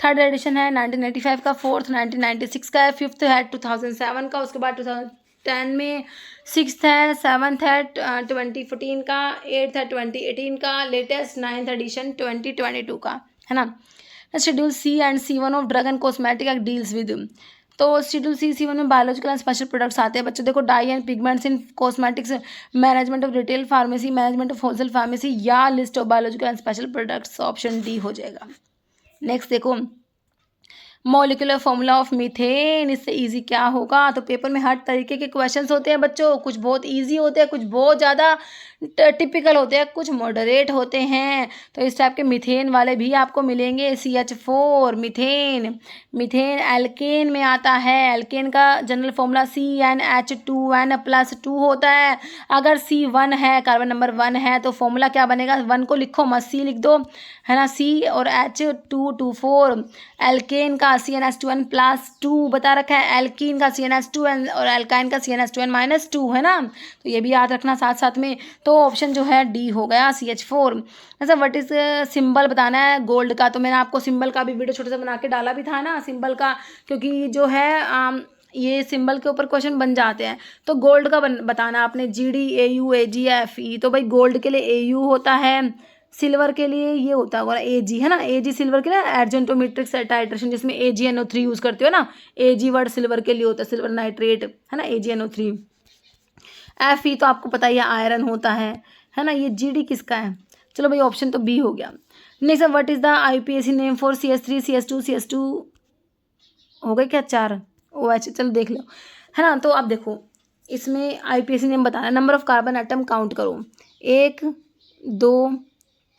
थर्ड एडिशन है 1985 का, फोर्थ 1996 का है, फिफ्थ है 2007 का, उसके बाद 2010 में, सिक्स्थ है, सेवन्थ है 2014 का, एट्थ है 2018 का, लेटेस्ट 9th एडिशन 2022 का, है ना। Schedule C and C1 of drug and cosmetic act deals with, तो शेड्यूल C1 में बायोलॉजिकल एंड स्पेशल प्रोडक्ट्स आते हैं बच्चों। देखो dye and pigments in cosmetics, management of retail pharmacy, management of wholesale pharmacy या list of biological and special products, option D हो जाएगा। Next देखो, मॉलिक्यूलर फॉर्मूला ऑफ मीथेन, इससे इजी क्या होगा। तो पेपर में हर तरीके के क्वेश्चंस होते हैं बच्चों, कुछ बहुत इजी होते हैं, कुछ बहुत ज़्यादा टिपिकल होते हैं, कुछ मॉडरेट होते हैं। तो इस टाइप के मीथेन वाले भी आपको मिलेंगे। CH4 मीथेन, मीथेन एल्केन में आता है। एल्केन का जनरल फॉर्मूला CnH2n+2 होता है। अगर C1 है, कार्बन नंबर 1 है, तो फॉर्मूला क्या बनेगा, 1 को लिखो मत, C लिख दो, है ना। C और H224, एल्केन का CnH2n+2 बता रखा है, एल्कीन का CnH2n और एल्काइन का CnH2n-2, है ना। तो ये भी याद रखना साथ साथ में। तो ऑप्शन जो है डी हो गया CH4। ऐसा व्हाट इज सिंबल बताना है गोल्ड का, तो मैंने आपको सिंबल का भी वीडियो छोटा सा बना के डाला भी था ना सिंबल का, क्योंकि जो है ये सिंबल के ऊपर क्वेश्चन बन जाते हैं। तो गोल्ड का बताना आपने, GD AU AG FE। तो भाई गोल्ड के लिए AU होता है, सिल्वर के लिए ये होता होगा Ag, है ना, Ag सिल्वर के लिए एर्जेंटोमेट्रिक टाइट्रेशन, जिसमें AgNO3 यूज़ करते हो ना, Ag वर्ड सिल्वर के लिए होता है, सिल्वर नाइट्रेट, है ना, AgNO3। Fe तो आपको पता ही है आयरन होता है ना। ये Gd किसका है? चलो भाई ऑप्शन तो बी हो गया। Next, what is the IUPAC name for CH3 CH2 CH2 हो गए क्या 4 OH, चलो देख लो, है ना। तो आप देखो इसमें IUPAC नेम बताना है, number of carbon atom count करो, 1 2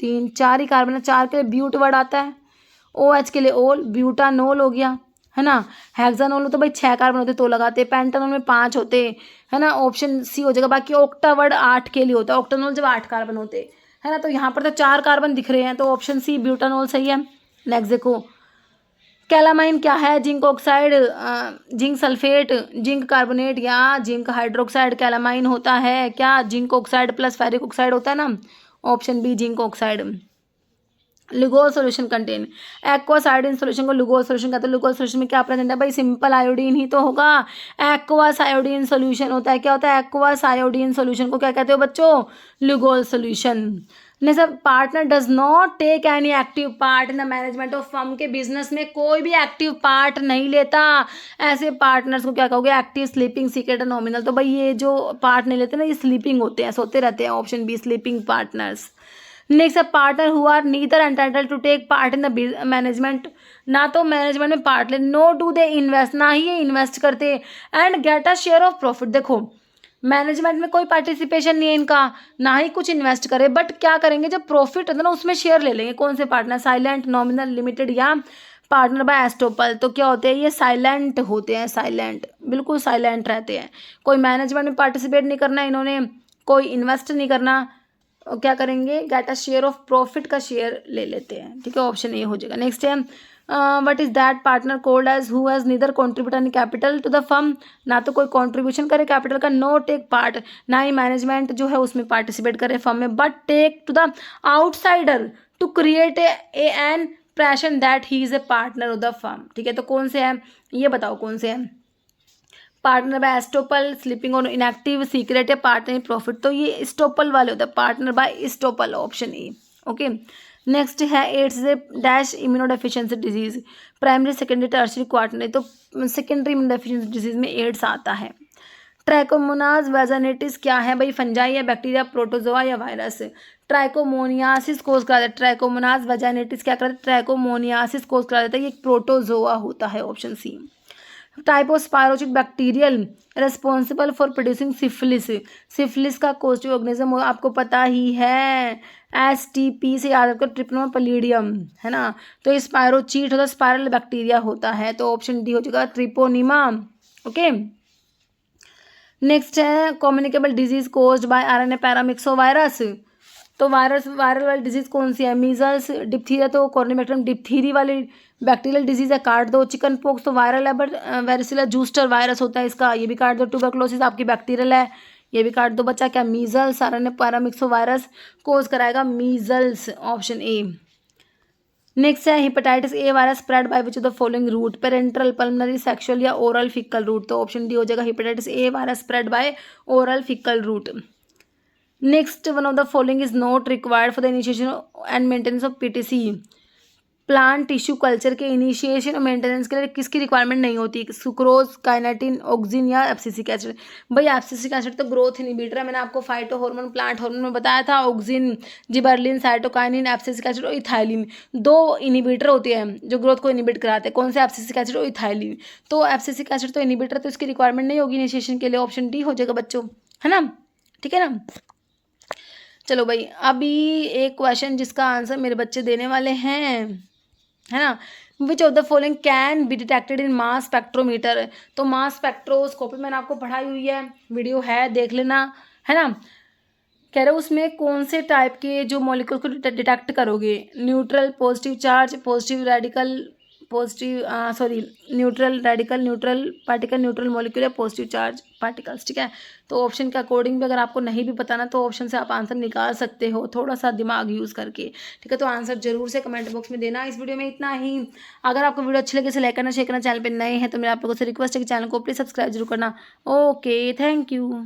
3 4 ही कार्बन है, 4 के लिए ब्यूट वर्ड आता है, OH के लिए ओल, ब्यूटानोल हो गया, है ना। हेक्सानोल में तो भाई 6 कार्बन होते तो लगाते, पेंटानोल में 5 होते, है ना, ऑप्शन सी हो जाएगा। बाकी ऑक्टा वर्ड 8 के लिए होता है, ऑक्टानोल जब 8 कार्बन होते, है ना। तो यहाँ पर तो 4 कार्बन दिख रहे हैं, तो ऑप्शन सी ब्यूटानोल सही है। नेक्स्ट देखो, कैलामाइन क्या है? Zinc oxide, zinc sulphate, zinc carbonate या जिंक हाइड्रोक्साइड कैलामाइन होता है क्या? Zinc oxide plus ferric oxide होता है ना, option B zinc oxide. Lugol solution contain, aqueous iodine solution को लुगोल सॉल्यूशन कहते हैं। लुगोल सॉल्यूशन में क्या प्रेजेंट है भाई? सिंपल आयोडीन ही तो होगा, एक्वस आयोडीन सॉल्यूशन होता है। क्या होता है? एक्वस आयोडीन सॉल्यूशन को क्या कहते हो बच्चों? Lugol solution. नहीं sir, partner does not take any active part in the management of firm के बिजनेस में कोई भी एक्टिव पार्ट नहीं लेता, ऐसे पार्टनर्स को क्या कहोगे? Active, sleeping, secret, nominal. तो भाई ये जो पार्ट नहीं लेते ना, ये स्लीपिंग होते हैं, सोते रहते हैं, option B sleeping partners. Next, a partner who are neither entitled to take part in the management, ना तो मैनेजमेंट में पार्ट ले, नो डू दे इन्वेस्ट, ना ही ये इन्वेस्ट करते, and get a share of profit. देखो मैनेजमेंट में कोई पार्टिसिपेशन नहीं है इनका, ना ही कुछ इन्वेस्ट करे, बट क्या करेंगे जब प्रॉफिट होता है ना उसमें शेयर ले लेंगे। कौन से पार्टनर? साइलेंट, नॉमिनल, लिमिटेड या पार्टनर बाय एस्टोपल। तो क्या होते हैं ये? साइलेंट होते हैं, साइलेंट, बिल्कुल साइलेंट रहते हैं। कोई मैनेजमेंट में पार्टिसिपेट नहीं करना इन्होंने, कोई इन्वेस्ट नहीं करना, और क्या करेंगे? Get a share of profit का शेयर ले लेते हैं, ठीक है, ऑप्शन ए हो जाएगा। नेक्स्ट है, what is that partner called as who has neither contribute any capital to the firm, ना तो कोई कॉन्ट्रीब्यूशन करे कैपिटल का, नो टेक पार्ट, ना ही मैनेजमेंट जो है उसमें पार्टिसिपेट करे फर्म में, but take to the outsider to create an impression that he is a partner of the firm. ठीक है, तो कौन से हैं ये बताओ, कौन से हैं? पार्टनर बाय एस्टोपल, स्लीपिंग और इनएक्टिव, सीक्रेट या पार्टनर इन प्रॉफिट। तो ये स्टोपल वाले होते हैं, partner by estoppel, option A. Okay, next है AIDS dash immunodeficiency disease, primary, secondary, tertiary, quaternary. तो सेकेंडरी इम्यूनोडेफिशिएंसी डिजीज में एड्स आता है। ट्राइकोमोनाज वेजानेटिस क्या है भाई? फंजाई या बैक्टीरिया, प्रोटोजोआ या वायरस? ट्राइकोमोनियासिस कोज करा देता है, ट्राइकोमोनाज वेजानेटिस क्या करता है? ट्राइकोमोनियासिस कोज करा देता है, ये एक प्रोटोजोआ होता है, option C. Type of spirochetal bacterial responsible for producing syphilis, syphilis का कोस्टिव ऑर्गेनिज्म आपको पता ही है, STP से याद रखकर ट्रिप्नोमा पैलिडियम, है ना। तो ये स्पायरोचीट होता है, स्पायरल बैक्टीरिया होता है, तो ऑप्शन डी हो जाएगा ट्रिपोनिमा। ओके, नेक्स्ट है communicable disease caused by RNA paramyxo virus. तो वायरल वाली डिजीज कौन सी है? मीजल्स, डिप्थीरिया तो कॉर्निबैक्टीरियम डिप्थीरी वाली बैक्टीरियल डिजीज है, काट दो। चिकन पॉक्स तो वायरल है, बट वेरिसिला जूस्टर वायरस होता है इसका, ये भी काट दो। ट्यूबरकुलोसिस आपकी बैक्टीरियल है, ये भी काट दो बच्चा। क्या? Measles, RNA paramyxo virus cause कराएगा मीजल्स, ऑप्शन ए। नेक्स्ट है hepatitis A virus spread by which of the following route, parenteral, pulmonary, sexual या ओरल फीकल रूट। तो ऑप्शन डी हो जाएगा hepatitis A virus spread by oral faecal route. Next, one of the following is not required for the initiation and maintenance of PTC, plant tissue culture के initiation और maintenance के लिए किसकी requirement नहीं होती? Sucrose, kinetin, auxin या abscisic acid. भाई abscisic acid तो ग्रोथ इनहिबिटर है, मैंने आपको फाइटो हार्मोन, प्लांट हार्मोन में बताया था। ऑक्सिन, जिबर्लिन, साइटोकाइनिन, एब्सिसिक एसिड और इथाइलिन, 2 इनहिबिटर होते हैं जो ग्रोथ को इनहिबिट कराते हैं। कौन से? एब्सिसिक एसिड और इथाइलिन। तो एब्सिसिक एसिड तो इनहिबिटर, तो इसकी रिक्वायरमेंट नहीं होगी इनिशिएशन के लिए, ऑप्शन डी हो जाएगा बच्चों, है ना, ठीक है ना। चलो भाई, अभी एक क्वेश्चन जिसका आंसर मेरे बच्चे देने वाले हैं, है ना। विच of the following can be detected in mass spectrometer. तो मास स्पेक्ट्रोस्कोपी मैंने आपको पढ़ाई हुई है, वीडियो है, देख लेना, है ना। कह रहे हो उसमें कौन से टाइप के जो मॉलिक्यूल को डिटेक्ट करोगे? Neutral, positive charge, positive radical, neutral radical, neutral particle, neutral molecule या पॉजिटिव चार्ज पार्टिकल्स। ठीक है, तो ऑप्शन के अकॉर्डिंग भी अगर आपको नहीं भी पता ना, तो ऑप्शन से आप आंसर निकाल सकते हो, थोड़ा सा दिमाग यूज़ करके। ठीक है, तो आंसर जरूर से कमेंट बॉक्स में देना। इस वीडियो में इतना ही। अगर आपको वीडियो अच्छी लगे तो लाइक करना, शेयर करना, चैनल पर नए हैं तो मेरा आप लोगों से रिक्वेस्ट है कि चैनल को प्लीज़ सब्सक्राइब जरूर करना। Okay, thank you.